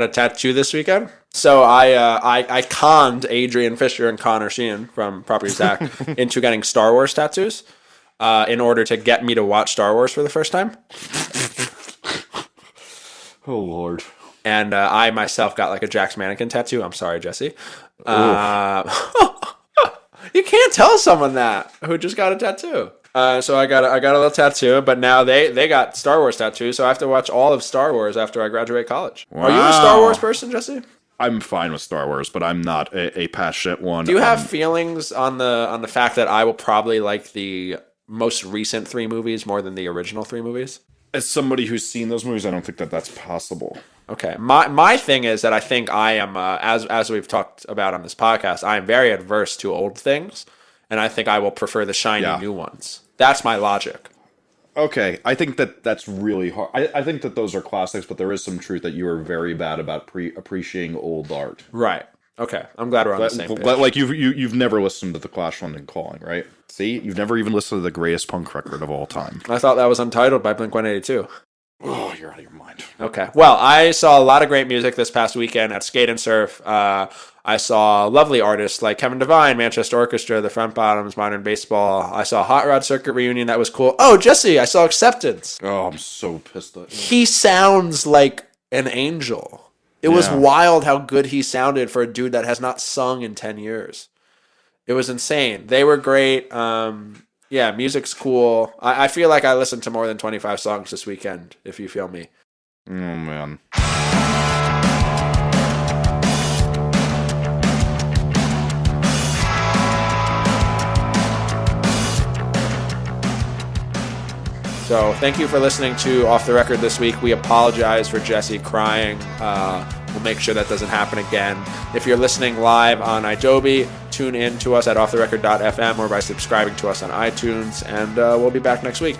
tattoo this weekend. So I conned Adrian Fisher and Connor Sheehan from Property Zach into getting Star Wars tattoos in order to get me to watch Star Wars for the first time. Oh, Lord. And I myself got like a Jax Mannequin tattoo. I'm sorry, Jesse. You can't tell someone that who just got a tattoo. So I got a little tattoo, but now they got Star Wars tattoos, so I have to watch all of Star Wars after I graduate college. Wow. Are you a Star Wars person, Jesse? I'm fine with Star Wars, but I'm not a passionate one. Do you have feelings on the fact that I will probably like the most recent 3 movies more than the original 3 movies? As somebody who's seen those movies, I don't think that that's possible. Okay. My thing is that I think I am, as we've talked about on this podcast, I am very adverse to old things, and I think I will prefer the shiny new ones. That's my logic. Okay, I think that's really hard. I think that those are classics, but there is some truth that you are very bad about appreciating old art. Right. Okay. I'm glad we're on the same page. Like you've never listened to the Clash London Calling, right? See, you've never even listened to the greatest punk record of all time. I thought that was Untitled by Blink-182. Oh, you're out of your mind. Okay. Well, I saw a lot of great music this past weekend at Skate and Surf. I saw lovely artists like Kevin Devine, Manchester Orchestra, The Front Bottoms, Modern Baseball. I saw Hot Rod Circuit Reunion. That was cool. Oh, Jesse, I saw Acceptance. Oh, I'm so pissed at you. He sounds like an angel. It was wild how good he sounded for a dude that has not sung in 10 years. It was insane. They were great. Yeah, music's cool. I feel like I listened to more than 25 songs this weekend, if you feel me. Oh, man. So thank you for listening to Off the Record this week. We apologize for Jesse crying. We'll make sure that doesn't happen again. If you're listening live on Adobe, tune in to us at offtherecord.fm or by subscribing to us on iTunes, and we'll be back next week.